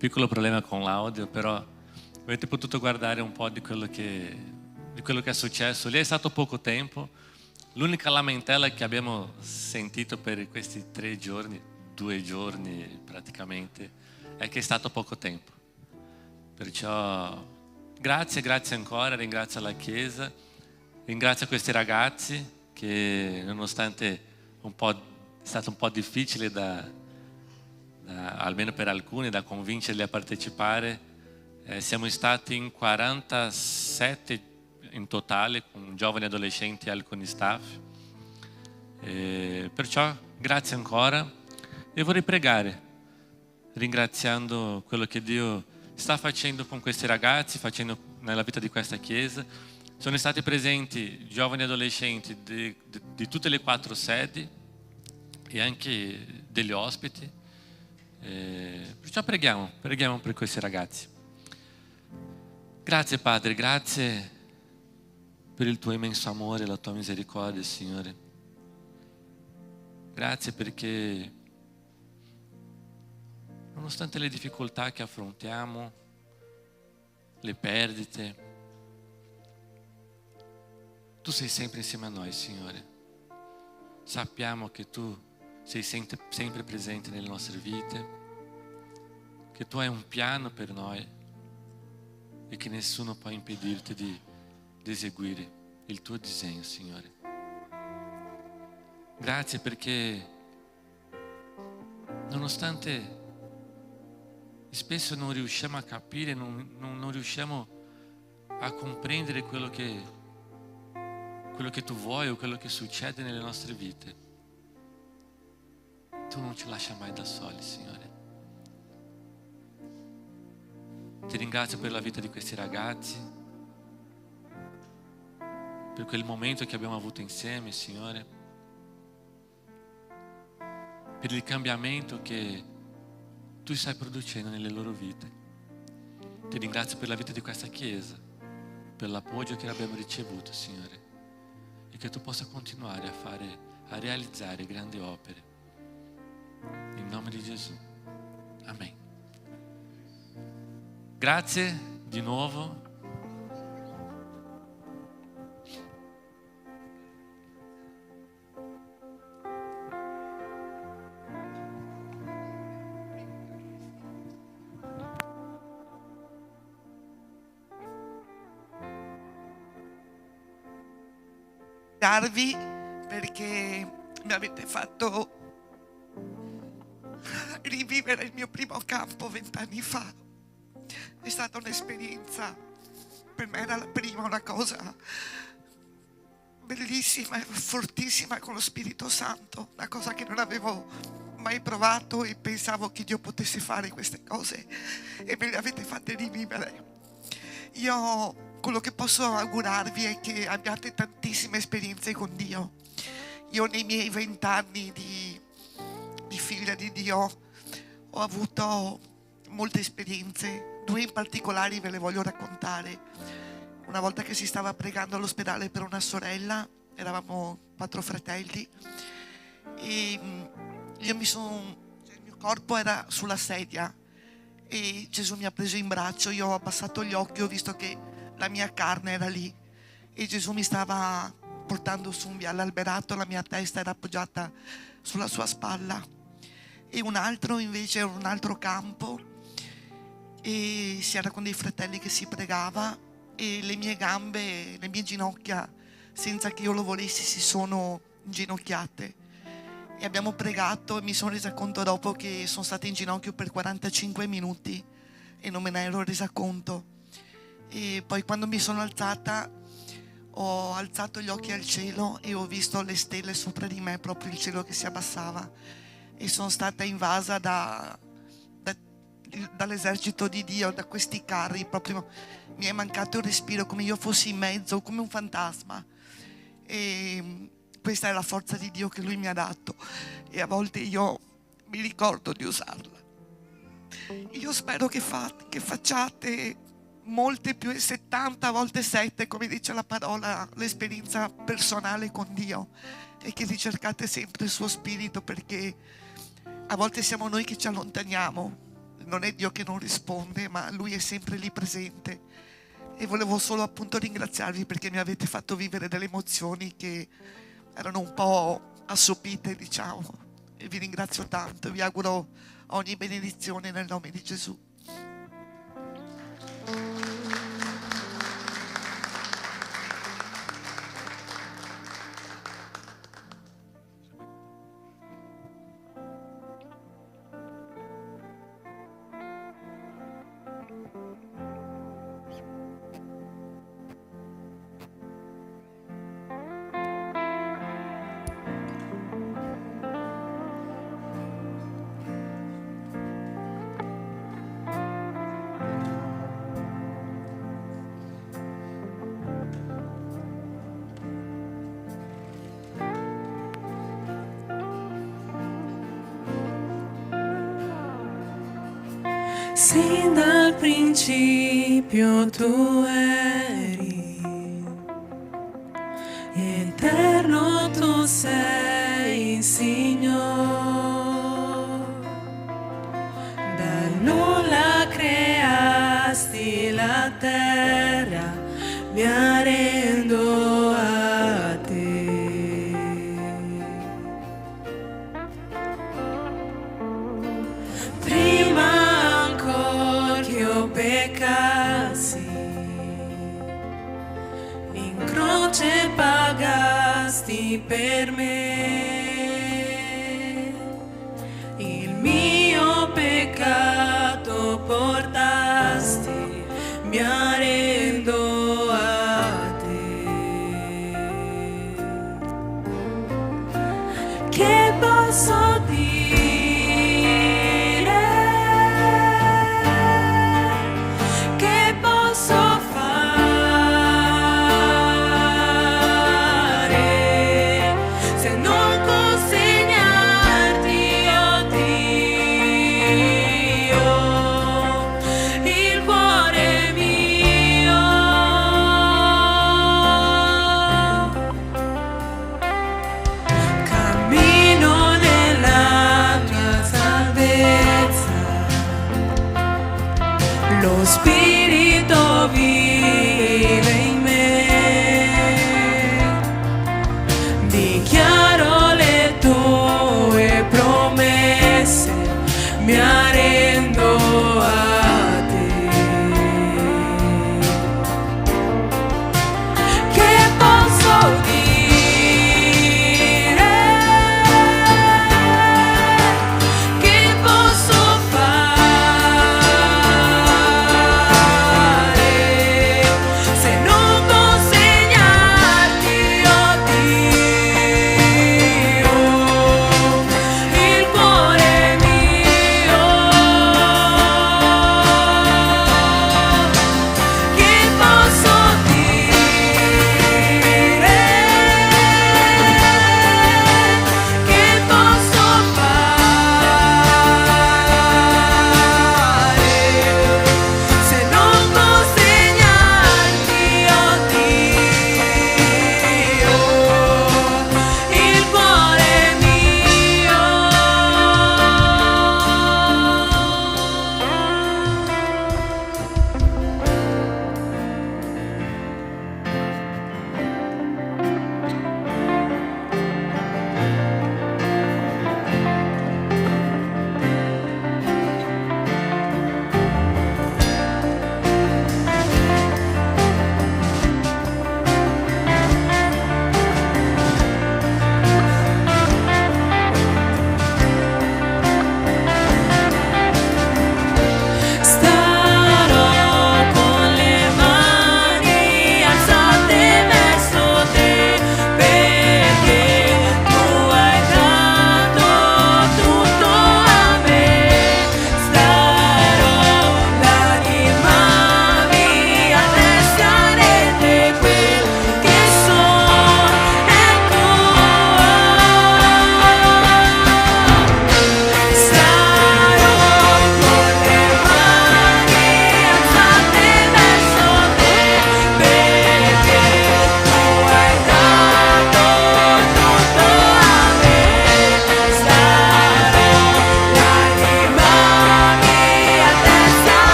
piccolo problema con l'audio, però avete potuto guardare un po' di quello che è successo. Lì è stato poco tempo. L'unica lamentela che abbiamo sentito per questi 3 giorni, 2 giorni praticamente, è che è stato poco tempo. Perciò grazie ancora, ringrazio la Chiesa, ringrazio questi ragazzi che nonostante è stato un po' difficile almeno per alcuni, da convincerli a partecipare, siamo stati in 47 in totale, con giovani adolescenti e alcuni staff. Perciò grazie ancora e vorrei pregare, ringraziando quello che Dio sta facendo con questi ragazzi, facendo nella vita di questa Chiesa. Sono stati presenti giovani adolescenti di tutte le 4 sedi e anche degli ospiti. Perciò preghiamo per questi ragazzi. Grazie Padre, grazie per il tuo immenso amore e la tua misericordia, Signore. Grazie perché nonostante le difficoltà che affrontiamo, le perdite, tu sei sempre insieme a noi, Signore. Sappiamo che tu sei sempre presente nelle nostre vite, che tu hai un piano per noi e che nessuno può impedirti di eseguire il tuo disegno, Signore. Grazie perché nonostante spesso non riusciamo a capire, non riusciamo a comprendere quello che tu vuoi o quello che succede nelle nostre vite, tu non ci lascia mai da soli, Signore. Ti ringrazio per la vita di questi ragazzi, per quel momento che abbiamo avuto insieme, Signore, per il cambiamento che tu stai producendo nelle loro vite. Ti ringrazio per la vita di questa Chiesa, per l'appoggio che abbiamo ricevuto, Signore, e che tu possa continuare a realizzare grandi opere. In nome di Gesù. Amen. Grazie di nuovo. Perché mi avete fatto rivivere il mio primo campo 20 anni fa. È stata un'esperienza, per me era la prima, una cosa bellissima e fortissima con lo Spirito Santo, una cosa che non avevo mai provato e pensavo che Dio potesse fare queste cose e me le avete fatte rivivere. Io quello che posso augurarvi è che abbiate tantissime esperienze con Dio. Io nei miei 20 anni di figlia di Dio ho avuto molte esperienze, 2 in particolare ve le voglio raccontare. Una volta che si stava pregando all'ospedale per una sorella, eravamo 4 fratelli e il mio corpo era sulla sedia e Gesù mi ha preso in braccio. Io ho abbassato gli occhi, ho visto che la mia carne era lì e Gesù mi stava portando su un viale alberato, la mia testa era appoggiata sulla sua spalla. E un altro invece era un altro campo e si era con dei fratelli che si pregava e le mie gambe, le mie ginocchia, senza che io lo volessi, si sono inginocchiate e abbiamo pregato e mi sono resa conto dopo che sono stata in ginocchio per 45 minuti e non me ne ero resa conto. E poi quando mi sono alzata ho alzato gli occhi al cielo e ho visto le stelle sopra di me, proprio il cielo che si abbassava, e sono stata invasa dall'esercito di Dio, da questi carri. Proprio mi è mancato il respiro, come io fossi in mezzo, come un fantasma. E questa è la forza di Dio che Lui mi ha dato e a volte io mi ricordo di usarla. Io spero che facciate molte più, 70 volte 7, come dice la parola, l'esperienza personale con Dio, e che ricercate sempre il suo spirito, perché a volte siamo noi che ci allontaniamo. non è Dio che non risponde, ma Lui è sempre lì presente. E volevo solo appunto ringraziarvi perché mi avete fatto vivere delle emozioni che erano un po' assopite, diciamo. E vi ringrazio tanto e vi auguro ogni benedizione nel nome di Gesù. Sin dal principio tu eri, eterno tu sei, Signore. Dal nulla creasti la terra, mi arrendo a te. Prima peccassi, in croce pagasti per me, il mio peccato portasti, mi arrendo a te. Che posso dire? Lo Spirito vive in me, dichiaro le tue promesse, mi arrendo a te. Che posso dire? Che posso fare? Se non consegnarti, oh Dio.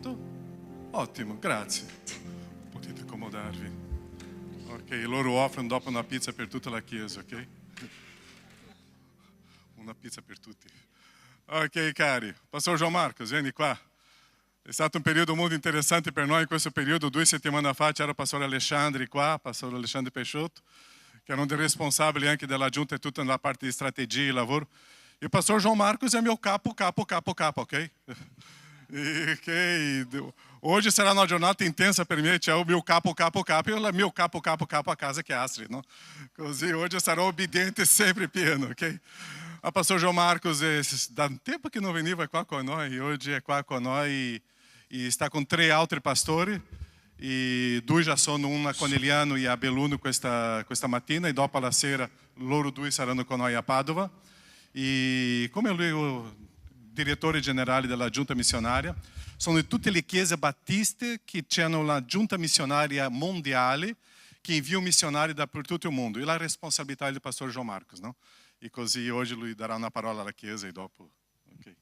Pronto? Ottimo, grazie. Potete accomodarvi. Ok, loro offrono dopo una pizza per tutta la chiesa, ok? Una pizza per tutti. Ok, cari. Pastor João Marcos, vieni qua. È stato un periodo molto interessante per noi in questo periodo. 2 settimane fa c'era il Pastore Alexandre qua, Pastore Alexandre Peixoto, che erano dei responsabili anche della giunta e tutta nella parte di strategia e lavoro. E il Pastor João Marcos è mio capo, ok? Hoje sarà una giornata intensa per me, c'è il mio capo e il mio capo a casa che è Astrid, no? Così oggi sarò obbediente sempre pieno, ok? O Pastor João Marcos, da um tempo que não veniva qua con noi, oggi è qua con noi e sta con 3 altri pastori e 2 già sono, una con Eliano e a Belluno questa mattina e dopo la sera loro 2 saranno con noi a Padova. E come lui è il direttore generale della giunta missionaria, sono tutte le chiese battiste che hanno la giunta missionaria mondiale che invia missionari da per tutto il mondo e la responsabilità del Pastor João Marcos, no? E così oggi lui darà una parola alla chiesa e dopo. Okay.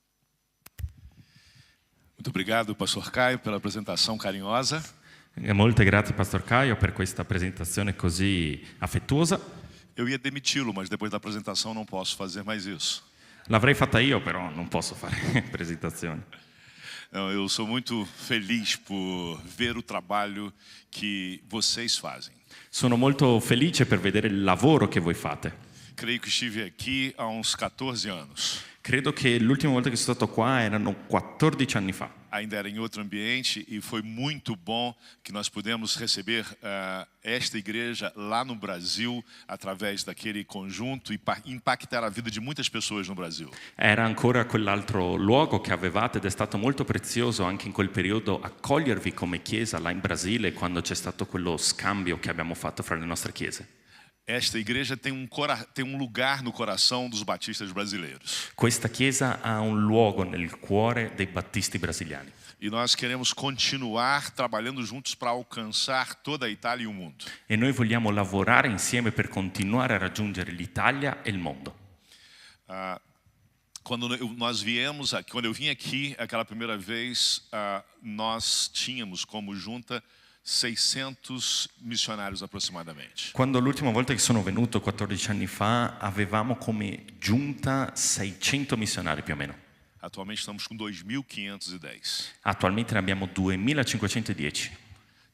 Muito obrigado, Pastor Caio, pela apresentação carinhosa. Molte grazie, Pastor Caio, per questa presentazione così affettuosa. Eu ia demiti-lo, mas depois da apresentação não posso fazer mais isso. L'avrei fatta io, però non posso fare presentazione. Não, eu sou muito feliz por ver o trabalho que vocês fazem. Sono molto felice per vedere il lavoro che voi fate. Creio que estive aqui há uns 14 anos. Credo che l'ultima volta che sono stato qua erano 14 anni fa. Ainda era em outro ambiente e foi muito bom que nós pudemos receber esta igreja lá no Brasil através daquele conjunto e impactar a vida de muitas pessoas no Brasil. Era ancora quell'altro luogo che avevate ed è stato molto prezioso anche in quel periodo accogliervi come chiesa là in Brasile quando c'è stato quello scambio che abbiamo fatto fra le nostre chiese. Esta igreja tem um lugar no coração dos batistas brasileiros. Questa chiesa ha un luogo nel cuore dei battisti brasiliani. E nós queremos continuar trabalhando juntos para alcançar toda a Itália e o mundo. E noi vogliamo lavorare insieme per continuare a raggiungere l'Italia e il mondo. Quando eu vim aqui aquela primeira vez, nós tínhamos como junta 600 missionários aproximadamente. Quando l'ultima volta che sono venuto 14 anni fa avevamo come giunta 600 missionari più o meno. Atualmente estamos com 2.510. Attualmente ne abbiamo 2.510.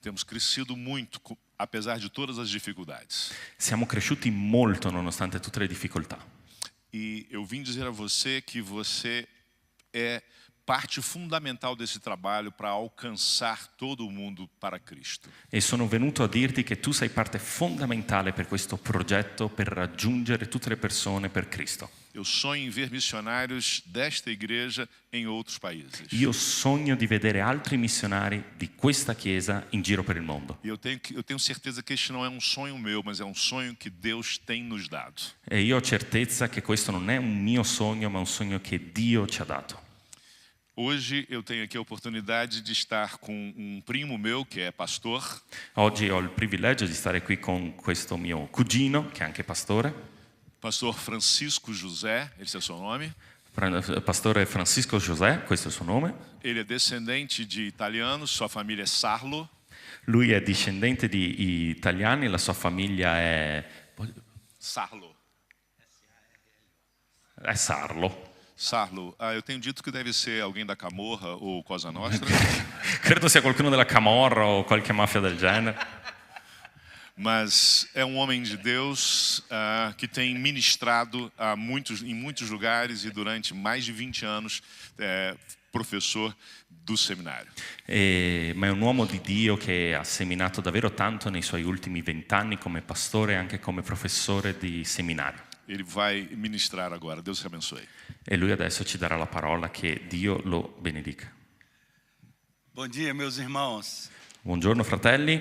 Temos crescido muito, apesar de todas as dificuldades. Siamo cresciuti molto nonostante tutte le difficoltà. E eu vim dizer a você que você é parte fundamental desse trabalho para alcançar todo o mundo para Cristo. E sono venuto a dirti che tu sei parte fondamentale per questo progetto per raggiungere tutte le persone per Cristo. Eu sonho em ver missionários desta igreja em outros países. Io sogno di vedere altri missionari di questa chiesa in giro per il mondo. E eu tenho certeza que este não é um sonho meu, mas é um sonho que Deus tem nos dado. E io ho certezza che questo non è un mio sogno, ma un sogno che Dio ci ha dato. Hoje eu tenho aqui a oportunidade de estar com um primo meu que é pastor. Oggi ho il privilegio di stare qui con questo mio cugino che è anche pastore. Pastor Francisco José, esse é o seu nome. Pastore Francisco José, questo è il suo nome. Ele é descendente de italianos, sua família é Sarlo. Lui è discendente di italiani, la sua famiglia è Sarlo. È Sarlo. Sarlo, eu tenho dito que deve ser alguém da Camorra ou Cosa Nostra. Credo sia qualcuno della Camorra o qualche mafia del genere. Mas é um homem de Deus que tem ministrado em muitos lugares e durante mais de 20 anos professor do seminário. Ma è un uomo di Dio che ha seminato davvero tanto nei suoi ultimi 20 anni come pastore e anche come professore di seminario. Ele vai ministrar agora. Deus te abençoe. E lui adesso ci darà la parola, che Dio lo benedica. Bom dia, meus irmãos. Buongiorno, fratelli.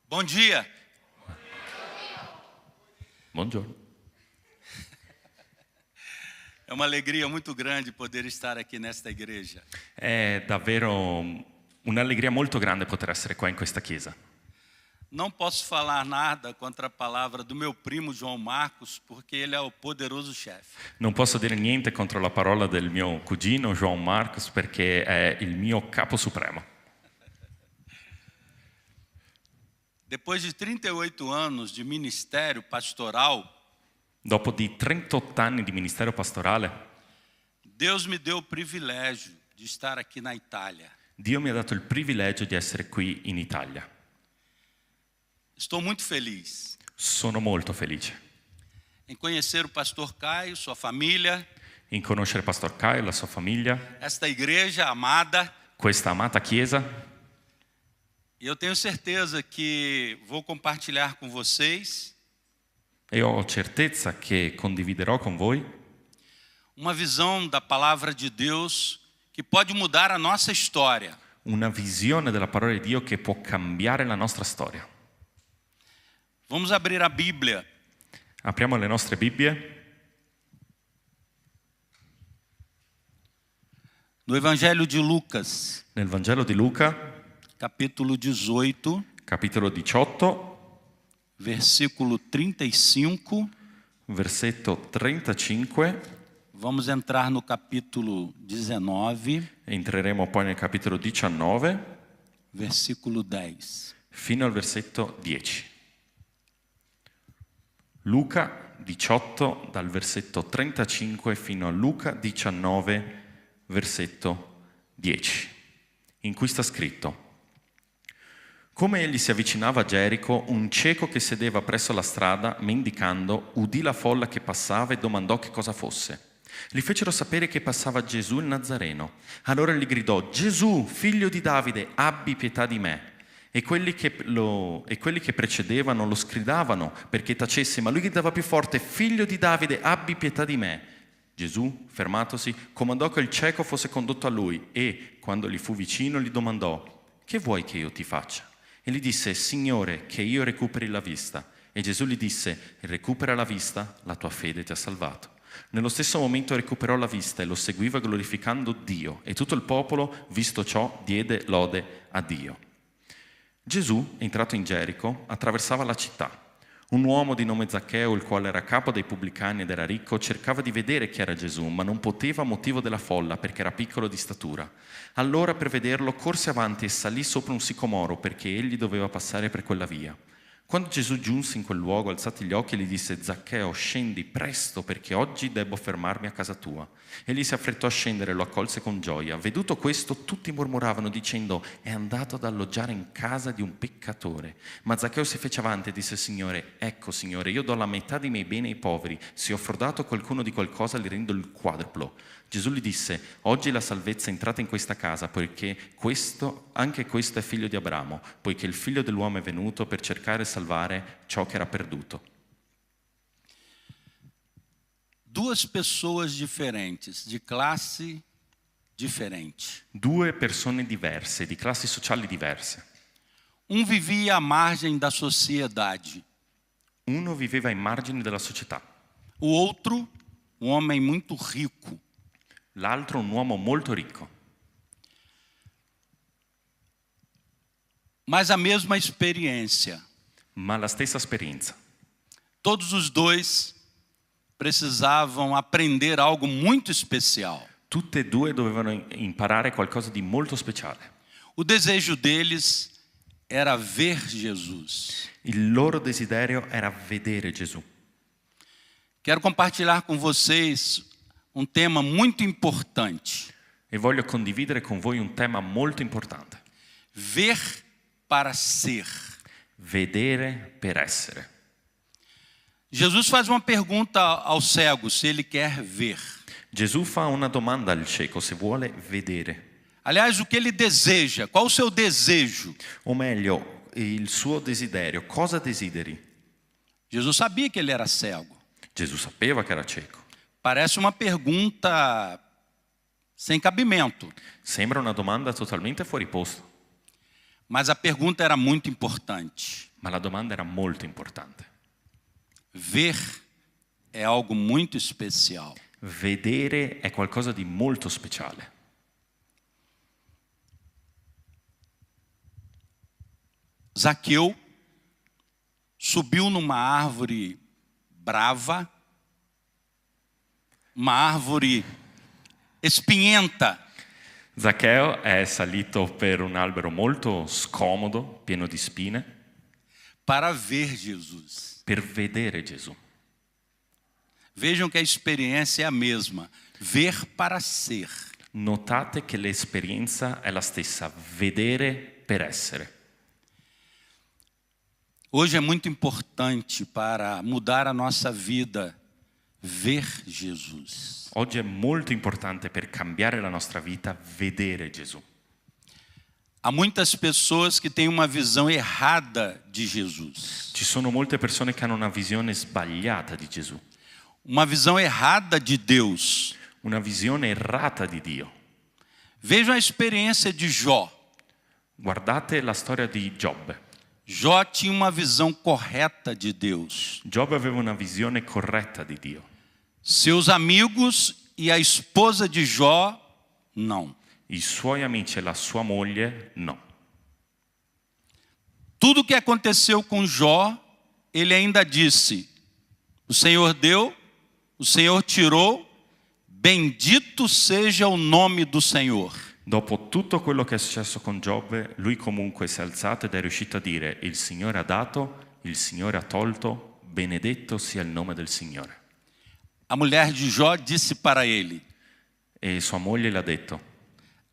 Bom dia. Buongiorno. É uma alegria muito grande poder estar aqui nesta igreja. È davvero un'allegria molto grande poter essere qua in questa chiesa. Não posso falar nada contra a palavra do meu primo João Marcos, porque ele é o poderoso chefe. Non posso dire niente contro la parola del mio cugino João Marcos perché è il mio capo supremo. Depois de 38 anos de ministério pastoral, Dopo di 38 anni di ministero pastorale, Deus me deu o privilégio de estar aqui na Itália. Dio mi ha dato il privilegio di essere qui in Italia. Estou muito feliz Sono molto felice em conhecer o pastor Caio, sua família, in conoscere Pastor Caio e la sua famiglia, esta igreja amada. questa amata chiesa, E eu tenho certeza que vou compartilhar com vocês e ho certezza che condividerò con voi uma visão da palavra de Deus que pode mudar a nossa história. una visione della parola di Dio che può cambiare la nostra storia. Vamos abrir a Bíblia. Apriamo le nostre Bibbie No Evangelho de Lucas, nel Vangelo di Luca, capítulo 18, capitolo 18, versículo 35. versetto 35. Vamos entrar no capítulo 19, Entreremo poi nel capitolo 19, versículo 10. fino al versetto 10. Luca 18, dal versetto 35 fino a Luca 19, versetto 10, in cui sta scritto: Come egli si avvicinava a Gerico, un cieco che sedeva presso la strada, mendicando, udì la folla che passava e domandò che cosa fosse. Gli fecero sapere che passava Gesù il Nazareno. Allora gli gridò: Gesù, figlio di Davide, abbi pietà di me. E quelli che precedevano lo sgridavano perché tacesse, ma lui gridava più forte: Figlio di Davide, abbi pietà di me. Gesù, fermatosi, comandò che il cieco fosse condotto a lui e, quando gli fu vicino, gli domandò: Che vuoi che io ti faccia? E gli disse: Signore, che io recuperi la vista. E Gesù gli disse: Recupera la vista, la tua fede ti ha salvato. Nello stesso momento recuperò la vista e lo seguiva glorificando Dio, e tutto il popolo, visto ciò, diede lode a Dio. Gesù, entrato in Gerico, attraversava la città. Un uomo di nome Zaccheo, il quale era capo dei pubblicani ed era ricco, cercava di vedere chi era Gesù, ma non poteva a motivo della folla, perché era piccolo di statura. Allora, per vederlo, corse avanti e salì sopra un sicomoro, perché egli doveva passare per quella via. Quando Gesù giunse in quel luogo, alzati gli occhi, gli disse: Zaccheo, scendi presto, perché oggi debbo fermarmi a casa tua. Egli si affrettò a scendere e lo accolse con gioia. Veduto questo, tutti mormoravano dicendo: è andato ad alloggiare in casa di un peccatore. Ma Zaccheo si fece avanti e disse: Signore, ecco Signore, io do la metà dei miei beni ai poveri. Se ho frodato qualcuno di qualcosa, gli rendo il quadruplo. Gesù gli disse: oggi la salvezza è entrata in questa casa, poiché anche questo è figlio di Abramo, poiché il figlio dell'uomo è venuto per cercare e salvare ciò che era perduto. Duas pessoas diferentes, de classe diferente. Due persone diverse, di classi sociali diverse. Um vivia à margem da sociedade. Uno viveva ai margini della società. O outro, um homem muito rico. L'altro un uomo molto ricco. Mas a mesma experiência. Ma la stessa esperienza. Todos os dois precisavam aprender algo muito especial. Tutte e due dovevano imparare qualcosa di molto speciale. O desejo deles era ver Jesus. Il loro desiderio era vedere Gesù. Quero compartilhar com vocês um tema muito importante. E voglio condividere con voi un tema molto importante. Ver para ser. Vedere per essere. Jesus faz uma pergunta ao cego se ele quer ver. Gesù fa una domanda al cieco se vuole vedere. Aliás, o que ele deseja? Qual o seu desejo? O meglio, il suo desiderio. Cosa desideri? Jesus sabia que ele era cego. Gesù sapeva che era cieco. Parece uma pergunta sem cabimento. Sembra una domanda totalmente fuori posto. Mas a pergunta era muito importante. Ma la domanda era molto importante. Ver é algo muito especial. Vedere è qualcosa di molto speciale. Zaqueu subiu numa árvore brava, uma árvore espinhenta. Zaccheo è salito per un albero molto scomodo, pieno di spine, para ver Jesus. per vedere Gesù. Vejam que a experiência é a mesma, ver para ser. Notate che l'esperienza è la stessa, vedere per essere. Hoje é muito importante para mudar a nossa vida, ver Jesus. Oggi è molto importante per cambiare la nostra vita, vedere Gesù. Há muitas pessoas que têm uma visão errada de Jesus. Ci sono molte persone che hanno una visione sbagliata di Gesù, Uma visão errada de Deus. una visione errata di Dio. Vejam a experiência de Jó. Guardate la storia di Giobbe. Jó tinha uma visão correta de Deus. Giobbe aveva una visione corretta di Dio. Seus amigos e a esposa de Jó, não. I suoi amici e la sua moglie, no. Tudo que aconteceu com Jó, ele ainda disse: o Senhor deu, o Senhor tirou, bendito seja o nome do Senhor. Dopo tutto quello che è successo con Giobbe, lui comunque si è alzato ed è riuscito a dire: il Signore ha dato, il Signore ha tolto, benedetto sia il nome del Signore. A mulher de Jó disse para ele: E sua moglie le ha detto: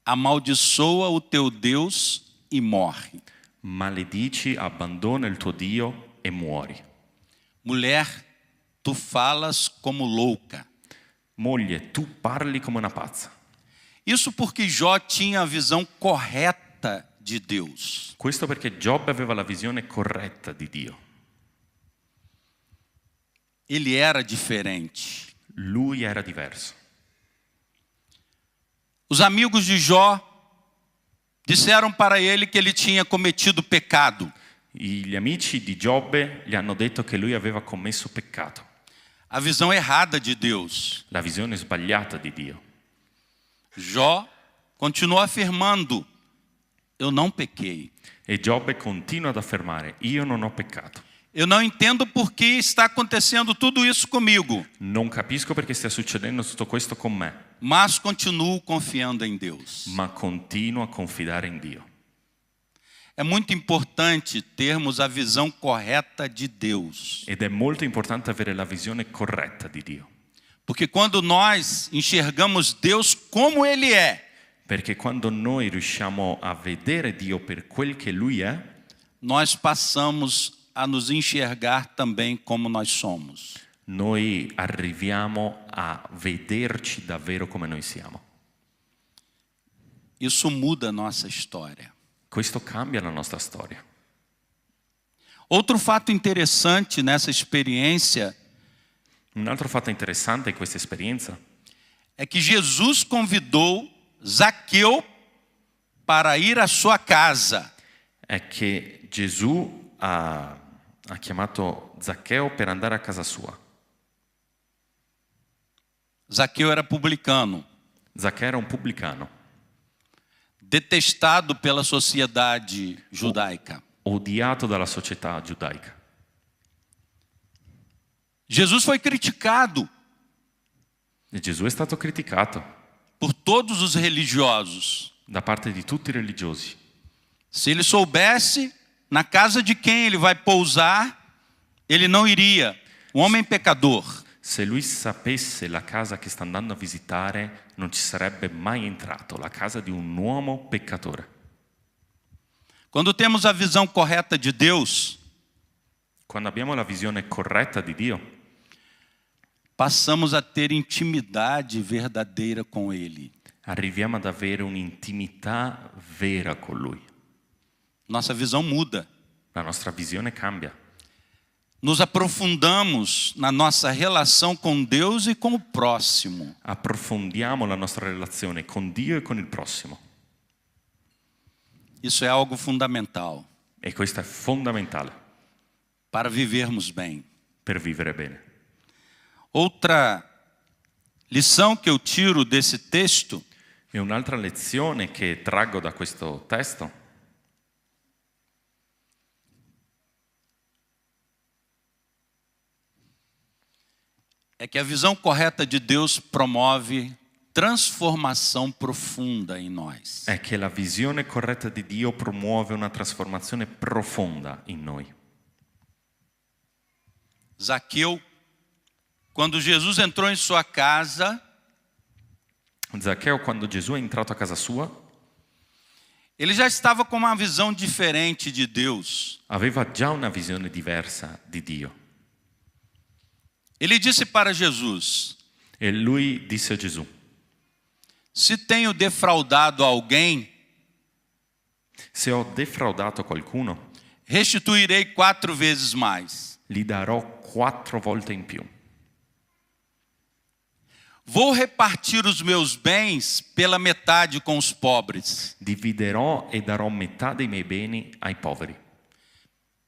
amaldiçoa o teu Deus e morre. maledici, abbandona il tuo Dio e muori. Mulher, tu falas como louca. Moglie, tu parli come una pazza. Isso porque Jó tinha a visão correta de Deus. Questo perché Giobbe aveva la visione corretta di Dio. Ele era diferente. Lui era diverso. Os amigos de Jó disseram para ele que ele tinha cometido pecado. Gli amici di Giobbe gli hanno detto che lui aveva commesso peccato. A visão errada de Deus. La visione sbagliata di Dio. Jó continuou afirmando: eu não pequei. E Giobbe continua ad affermare: io non ho peccato. Eu não entendo por que está acontecendo tudo isso comigo. Non capisco perché stia succedendo tutto questo con me, Mas continuo confiando em Deus. ma continuo a confidare in Dio. É muito importante termos a visão correta de Deus. Ed è molto importante avere la visione corretta di Dio. Porque quando nós enxergamos Deus como Ele é, Perché quando noi riusciamo a vedere Dio per quel che Lui è, nós passamos a nos enxergar também como nós somos. noi arriviamo a vederci davvero come noi siamo. Isso muda a nossa história. Questo cambia la nostra storia. Outro fato interessante nessa experiência Un altro fatto interessante in questa esperienza é que Jesus convidou Zaqueu para ir à sua casa. è che Gesù ha chiamato Zaccheo per andare a casa sua. Zaqueu era publicano, Zaccheo era un pubblicano, detestado pela sociedade judaica. odiato dalla società giudaica. Jesus foi criticado E Gesù è stato criticato por todos os religiosos. da parte di tutti i religiosi. Se ele soubesse na casa de quem ele vai pousar, ele não iria. Um homem pecador. Se lui sapesse la casa che sta andando a visitare, non ci sarebbe mai entrato, la casa di un uomo peccatore. Quando temos a visão correta de Deus, Quando abbiamo la visione corretta di Dio, passamos a ter intimidade verdadeira com Ele. arriviamo ad avere un'intimità vera con Lui. Nossa visão muda. La nostra visione cambia. Nos aprofundamos na nossa relação com Deus e com o próximo. Approfondiamo la nostra relazione con Dio e con il prossimo. Isso é algo fundamental E questo è fondamentale para vivermos bem. per vivere bene. Outra lição que eu tiro desse texto E un'altra lezione che traggo da questo testo é que a visão correta de Deus promove trasformação profunda em nós. È che la visione corretta di Dio promuove una trasformazione profonda in noi. Zaqueu, quando Jesus entrou em sua casa, Zaccheo, quando Gesù è entrato a casa sua, ele já estava com uma visão diferente de Deus. aveva già una visione diversa di Dio. Ele disse para Jesus: E lui disse a Gesù: se tenho defraudado alguém, se ho defraudato qualcuno, restituirei 4 vezes mais. gli darò 4 volte in più. Vou repartir os meus bens pela metade com os pobres. Dividerò e darò metà dei miei beni ai poveri.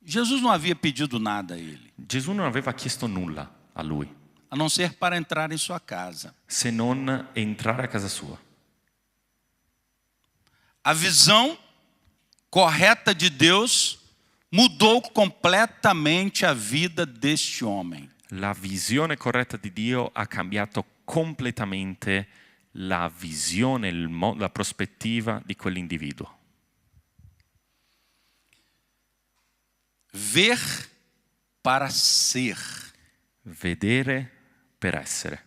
Jesus não havia pedido nada a ele, Gesù non aveva chiesto nulla a lui, a não ser para entrar em sua casa. se non entrare a casa sua. A visão correta de Deus mudou completamente a vida deste homem. La visione corretta di Dio ha cambiato completamente la visione, la prospettiva di quell'individuo. Ver para ser Vedere per essere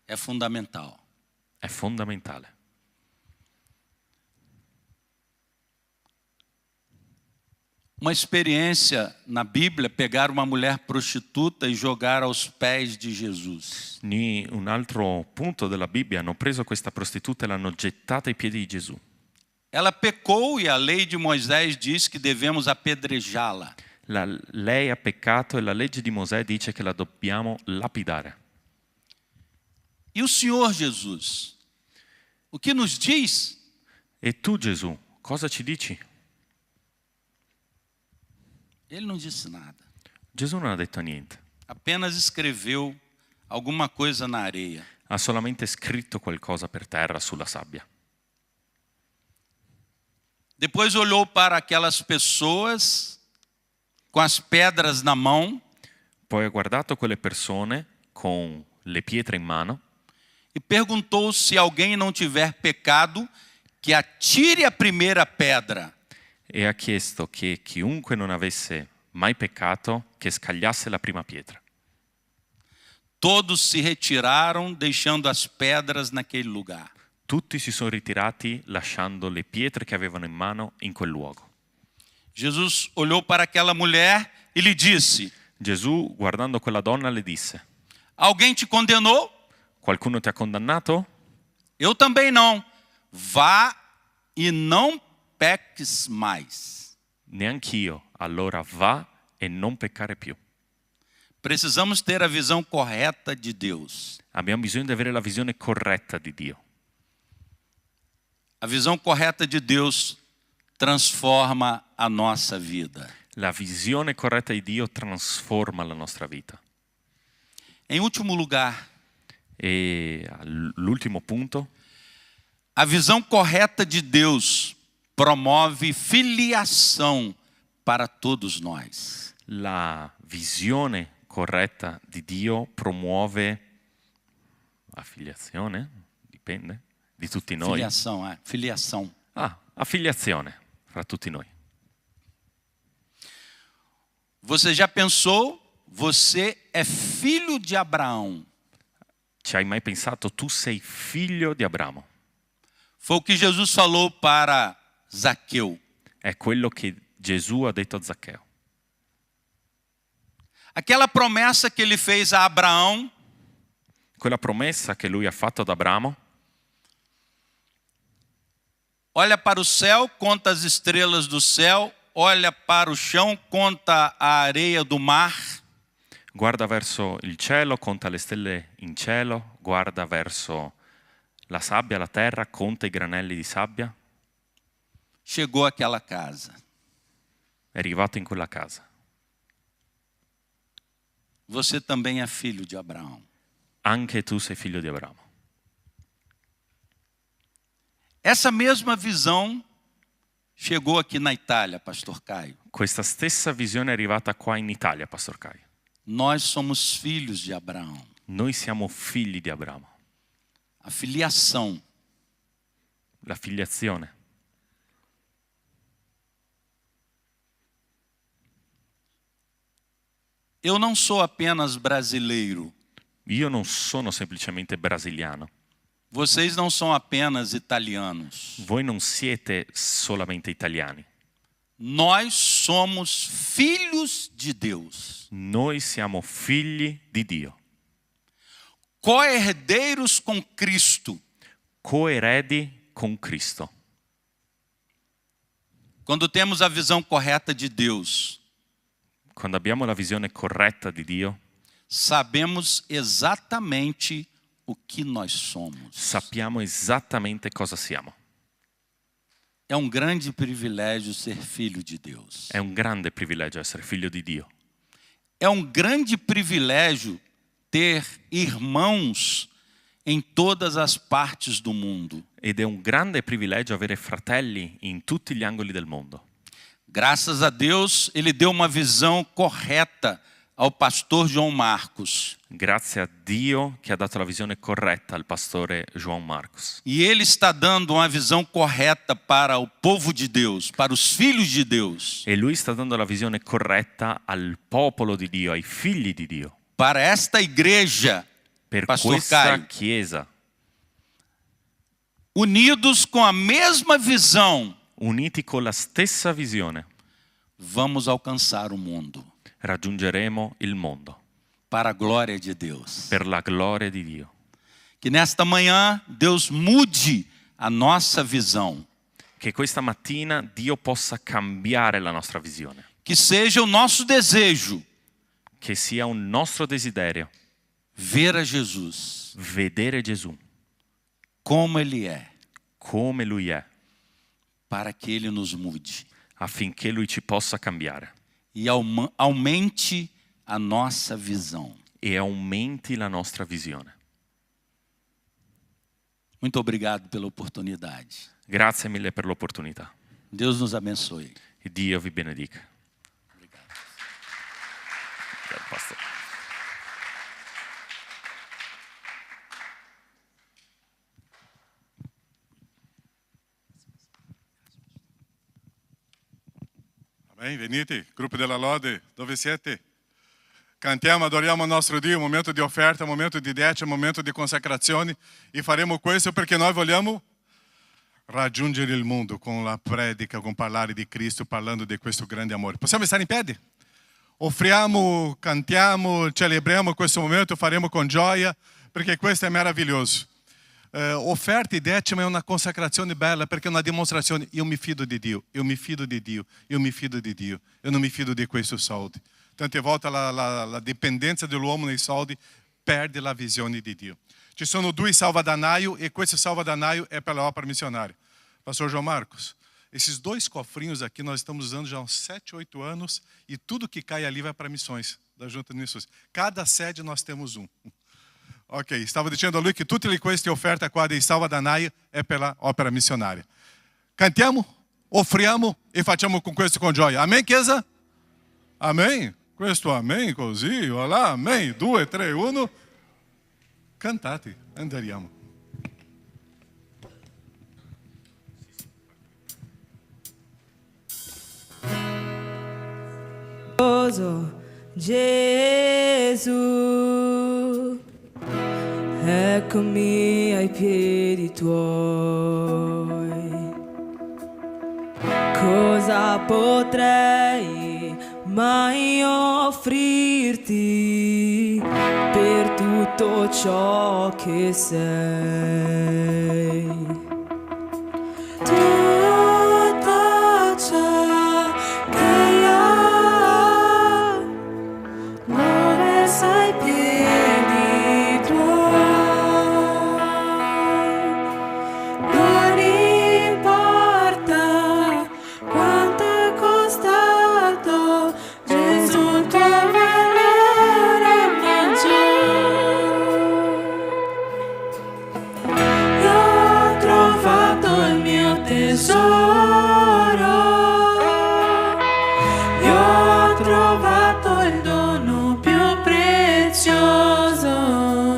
é fundamental. è fondamentale. Uma experiência na Bíblia, pegar uma mulher prostituta e jogar aos pés de Jesus. In un altro punto della Bibbia hanno preso questa prostituta e l'hanno gettata ai piedi di Gesù. Ela pecou e a lei de Moisés diz que devemos apedrejá-la. Lei ha peccato e la legge di Mosè dice che la dobbiamo lapidare. E o Senhor Jesus, o que nos diz? E tu, Gesù, cosa ci dici? Ele não disse nada. Gesù non ha detto niente. Apenas escreveu alguma coisa na areia. Ha solamente scritto qualcosa per terra sulla sabbia. Depois olhou para aquelas pessoas com as pedras na mão. Poi ha guardato quelle persone con le pietre in mano E perguntou se alguém não tiver pecado, que atire a primeira pedra. e ha chiesto che chiunque non avesse mai peccato che scagliasse la prima pietra. Todos se retiraram, deixando as pedras naquele lugar. Tutti si sono ritirati lasciando le pietre che avevano in mano in quel luogo. Jesus olhou para aquela mulher e lhe disse: Gesù, guardando quella donna, le disse: alguém te condenou? qualcuno ti ha condannato? Eu também não. Vá e não peques mais. Neanch'io. Allora va e non peccare più. Precisamos ter a visão correta de Deus. Abbiamo bisogno di avere la visione corretta di Dio. A visão correta de Deus transforma a nossa vida. La visione corretta di Dio trasforma la nostra vita. Em último lugar, E l'ultimo punto, a visão correta de Deus promove filiação para todos nós. la visione corretta di Dio promuove affiliazione, dipende, di tutti noi. Filiação. Affiliazione fra tutti noi. Você já pensou? Você é filho de Abraão. Ci hai mai pensato? Tu sei figlio di Abramo. Foi o que Jesus falou para Zaqueu. È quello che Gesù ha detto a Zaccheo. Aquela promessa que ele fez a Abraão, Quella promessa che lui ha fatto ad Abramo, olha para o céu, conta as estrelas do céu, olha para o chão, conta a areia do mar. guarda verso il cielo, conta le stelle in cielo, guarda verso la sabbia, la terra, conta i granelli di sabbia. Chegou àquela casa. È arrivato in quella casa. Você também é filho de Abraão. Anche tu sei figlio di Abramo. Essa mesma visão chegou aqui na Itália, Pastor Caio. Questa stessa visione è arrivata qua in Italia, Pastor Caio. Nós somos filhos de Abraão. Noi siamo figli di Abramo. A filiação. La filiazione. Eu não sou apenas brasileiro. Io non sono semplicemente brasiliano. Vocês não são apenas italianos. Voi non siete solamente italiani. Nós somos filhos de Deus. Noi siamo figli di Dio. Co-herdeiros com Cristo. Coeredi con Cristo. Quando temos a visão correta de Deus, Quando abbiamo la visione corretta di Dio, sabemos exatamente o que nós somos. sappiamo esattamente cosa siamo. É um grande privilégio ser filho de Deus. È un grande privilegio essere figlio di Dio. É um grande privilégio ter irmãos em todas as partes do mundo. Ed è un grande privilegio avere fratelli in tutti gli angoli del mondo. Graças a Deus, ele deu uma visão correta ao pastor João Marcos. Grazie a Dio che ha dato la visione corretta al pastore João Marcos. E ele está dando uma visão correta para o povo de Deus, para os filhos de Deus. E lui sta dando la visione corretta al popolo di Dio, ai figli di Dio. Para esta igreja, Per Pastor questa Caio, chiesa, unidos com a mesma visão, uniti con la stessa visione, vamos alcançar o mundo raggiungeremo il mondo para a glória de Deus. per la gloria di Dio. Que nesta manhã Deus mude a nossa visão. Che questa mattina Dio possa cambiare la nostra visione. Que seja o nosso desejo Che sia un nostro desiderio ver a Jesus vedere Gesù como ele é, come Lui è, para que ele nos mude affinché Lui ci possa cambiare e aumente a nossa visão. e aumenti la nostra visione. Muito obrigado pela oportunidade. Grazie mille per l'opportunità. Deus nos abençoe. E Dio vi benedica. Grazie, Pastore. Amém? Venite, gruppo della lode, dove siete? Cantiamo, adoriamo il nostro Dio, momento di offerta, momento di decima, momento di consacrazione e faremo questo perché noi vogliamo raggiungere il mondo con la predica, con parlare di Cristo, parlando di questo grande amore. Possiamo stare in piedi? Offriamo, cantiamo, celebriamo questo momento, faremo con gioia perché questo è meraviglioso. Offerta e decima è una consacrazione bella perché è una dimostrazione, io mi fido di Dio, io mi fido di Dio, io mi fido di Dio, io non mi fido di questi soldi. Tante volte la dipendenza dell'uomo nei soldi perde la visione di Dio. Ci sono due salvadanaio e questo salvadanaio è per l'opera missionária. Pastor João Marcos, esses dois cofrinhos aqui nós estamos usando já há uns 7, 8 anos e tudo que cai ali vai para missões da Junta de Missões. Cada sede nós temos um. Ok, stavo dicendo a lui che tutte queste offerte qua dei salvadanaio è per l'opera missionária. Cantiamo, offriamo e facciamo con questo con gioia. Amen, Chiesa? Amen? Questo amen così, voilà, amen. 2, 3, 1. Cantate, andiamo. Gesù, eccomi ai piedi tuoi. Cosa potrei mai offrirti per tutto ciò che sei? Tutto ciò che ho lo verso ai piedi tuoi. Non importa quanto è costato, Gesù, il tuo valore è maggiore. Io ho trovato il mio tesoro, io ho trovato il dono più prezioso.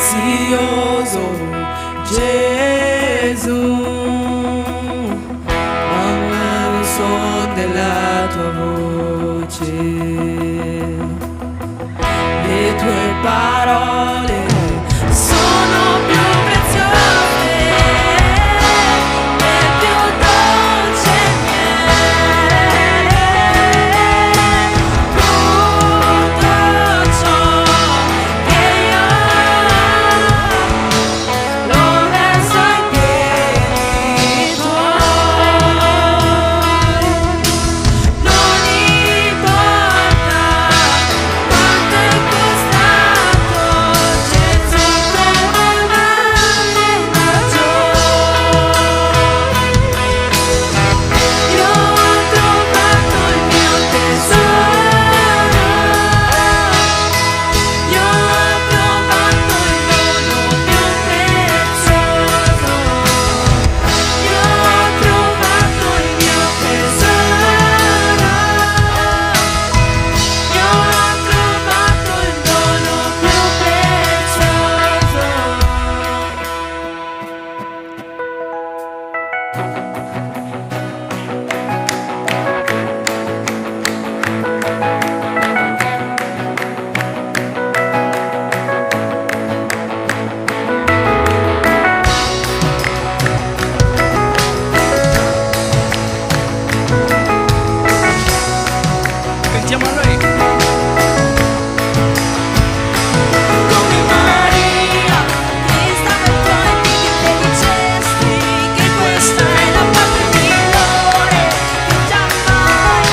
prezioso Gesù. Amo il suono della tua voce, le tue parole sono più preziose e più dolce miele. Tutto ciò che io lo verso ai piedi tuoi. Non importa quanto è costato, Gesù te ne vale maggiore. Io ho trovato il mio tesoro, io ho trovato il dono più prezioso, io ho trovato il mio tesoro, io ho trovato il dono più prezioso. Cantiamo a Lui. Come Maria, che stava ai tuoi piedi e dicesti che questa è la parte migliore, che giammai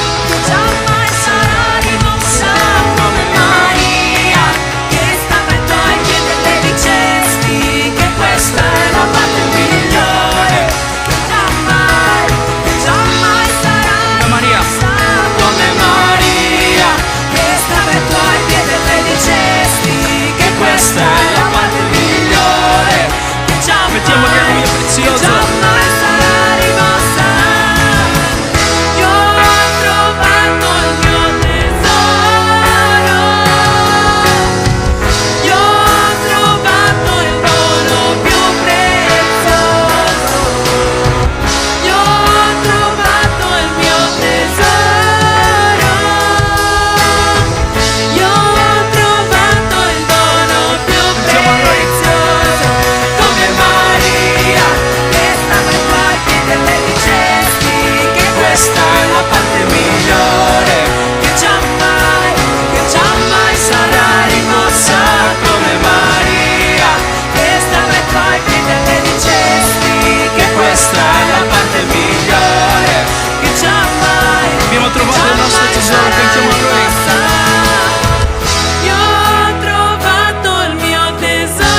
sarà rimossa. Come Maria, che stava ai tuoi piedi e dicesti che questa è la parte migliore, che giammai sarà Maria. rimossa. Come Maria, che stava ai tuoi piedi e le dicesti che questa è la parte migliore, che Mettiamo via il mio prezioso. giammai sarà rimossa. Io ho trovato il mio tesoro, io ho trovato il dono più prezioso, io ho trovato il mio tesoro, io ho trovato il dono più prezioso. Come Maria, che stava ai tuoi piedi e le dicesti che questa è la parte migliore, che giammai sarà rimossa. Come Maria, che stava ai tuoi piedi e le dicesti che questa è la parte migliore, che giammai Abbiamo trovato il nostro tesoro, cantiamo a Lui. io ho trovato il mio tesoro,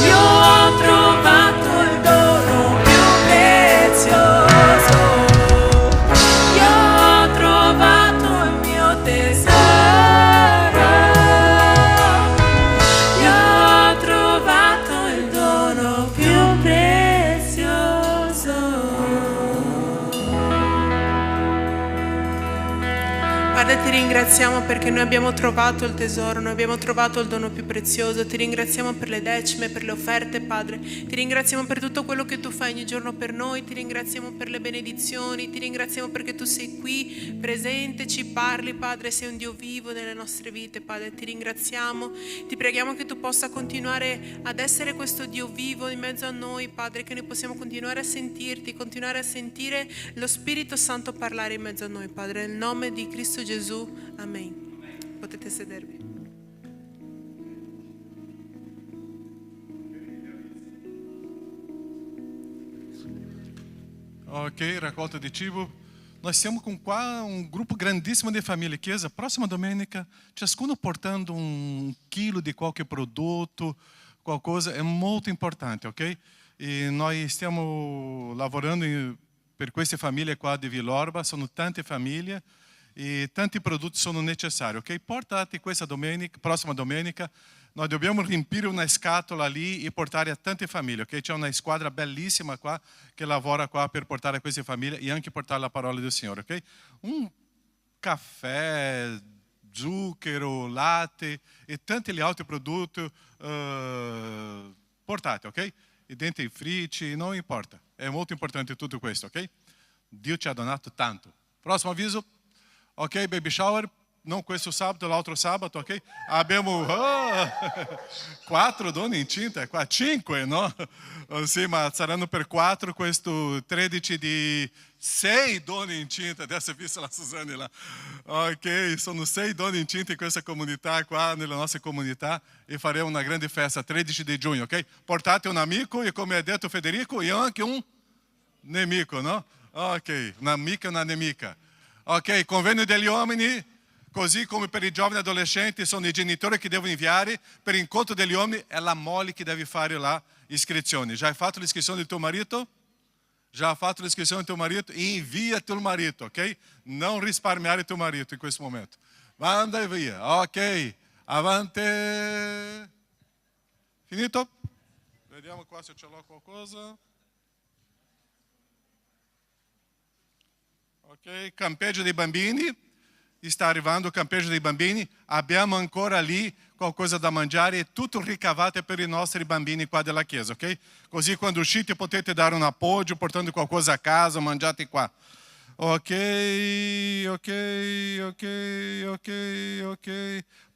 io ho trovato il dono più prezioso, io ho trovato il mio tesoro, io ho trovato il dono più prezioso. Padre, ti ringraziamo perché noi abbiamo trovato il tesoro, noi abbiamo trovato il dono più prezioso. Ti ringraziamo per le decime, per le offerte, Padre. Ti ringraziamo per tutto quello che tu fai ogni giorno per noi. Ti ringraziamo per le benedizioni. Ti ringraziamo perché tu sei qui, presente, ci parli, Padre. Sei un Dio vivo nelle nostre vite, Padre. Ti ringraziamo. Ti preghiamo che tu possa continuare ad essere questo Dio vivo in mezzo a noi, Padre, che noi possiamo continuare a sentirti, continuare a sentire lo Spirito Santo parlare in mezzo a noi, Padre. Nel nome di Cristo Gesù, amen. Potete sedervi. Ok, raccolta di cibo. Nós siamo com qua um grupo grandissimo de família. Chiesa, próxima domenica, ciascuno portando quilo di qualche prodotto, qualcosa, è molto importante, ok? E noi stiamo lavorando per queste famiglie qua di Villorba, sono tante famiglie e tanti prodotti sono necessari, ok? Portate questa domenica, próxima domenica, noi dobbiamo riempire una scatola lì e portare a tante famiglie, ok? C'è una squadra bellissima qua che lavora qua per portare a queste famiglie e anche portare la parola del Signore, ok? Un caffè zucchero, latte e tanti altri prodotti portati, ok? E dentro i fritti, não importa. È molto importante tutto questo, ok? Dio ci ha donato tanto. Prossimo avviso. Ok, baby shower. Non questo sabato, l'altro sabato, ok? Abbiamo 4 donne incinta, 5, no? Sì, ma saranno per 4 questo 13 di 6 donne incinte. Adesso ho visto la Suzanne là. Ok, sono 6 donne incinte in questa comunità qua, nella nostra comunità, e faremo una grande festa 13 di giugno, ok? Portate un amico e, come ha detto Federico, e anche un nemico, no? Ok, un'amica e una nemica. Ok, convegno degli uomini. Così come per i giovani adolescenti sono i genitori che devono inviare, per incontro degli uomini è la moglie che deve fare la iscrizione. Già hai fatto l'iscrizione del tuo marito? Già hai fatto l'iscrizione del tuo marito? Invia il tuo marito, ok? Non risparmiare il tuo marito in questo momento. Manda via, ok. Avanti. Finito? Vediamo qua se ce l'ho qualcosa. Ok, campeggio dei bambini. Sta arrivando il campeggio dei bambini, abbiamo ancora lì qualcosa da mangiare e tutto ricavato è per i nostri bambini qua della chiesa, ok? Così quando uscite potete dare un appoggio portando qualcosa a casa, mangiate qua. Ok.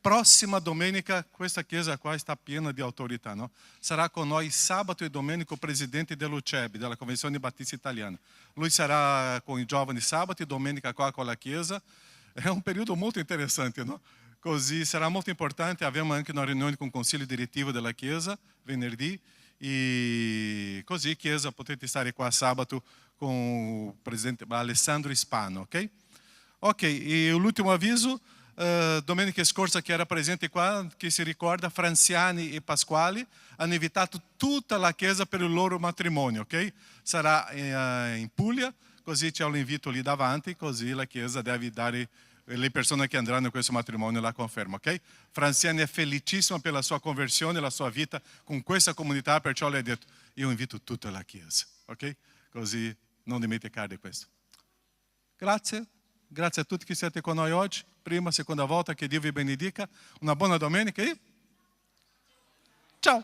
Prossima domenica, questa chiesa qua sta piena di autorità, no? Sarà con noi sabato e domenica il presidente dell'UCEB, della Convenzione Battista Italiana. Lui sarà con i giovani sabato e domenica qua con la chiesa. È un periodo molto interessante, no? Così sarà molto importante. Abbiamo anche una riunione con il consiglio direttivo della Chiesa venerdì e così Chiesa potete stare qua sabato con il presidente Alessandro Ispano, ok? Ok, e l'ultimo avviso, domenica scorsa che era presente qua, che si ricorda, Franciani e Pasquali hanno invitato tutta la Chiesa per il loro matrimonio, ok? Sarà in Puglia. Così c'è l'invito lì davanti, così la Chiesa deve dare le persone che andranno in questo matrimonio la conferma, ok? Franciani è felicissima per la sua conversione, la sua vita con questa comunità, perciò lei ha detto, io invito tutta la Chiesa, ok? Così non dimenticate questo. Grazie, grazie a tutti che siete con noi oggi, prima, seconda volta, che Dio vi benedica, una buona domenica e ciao!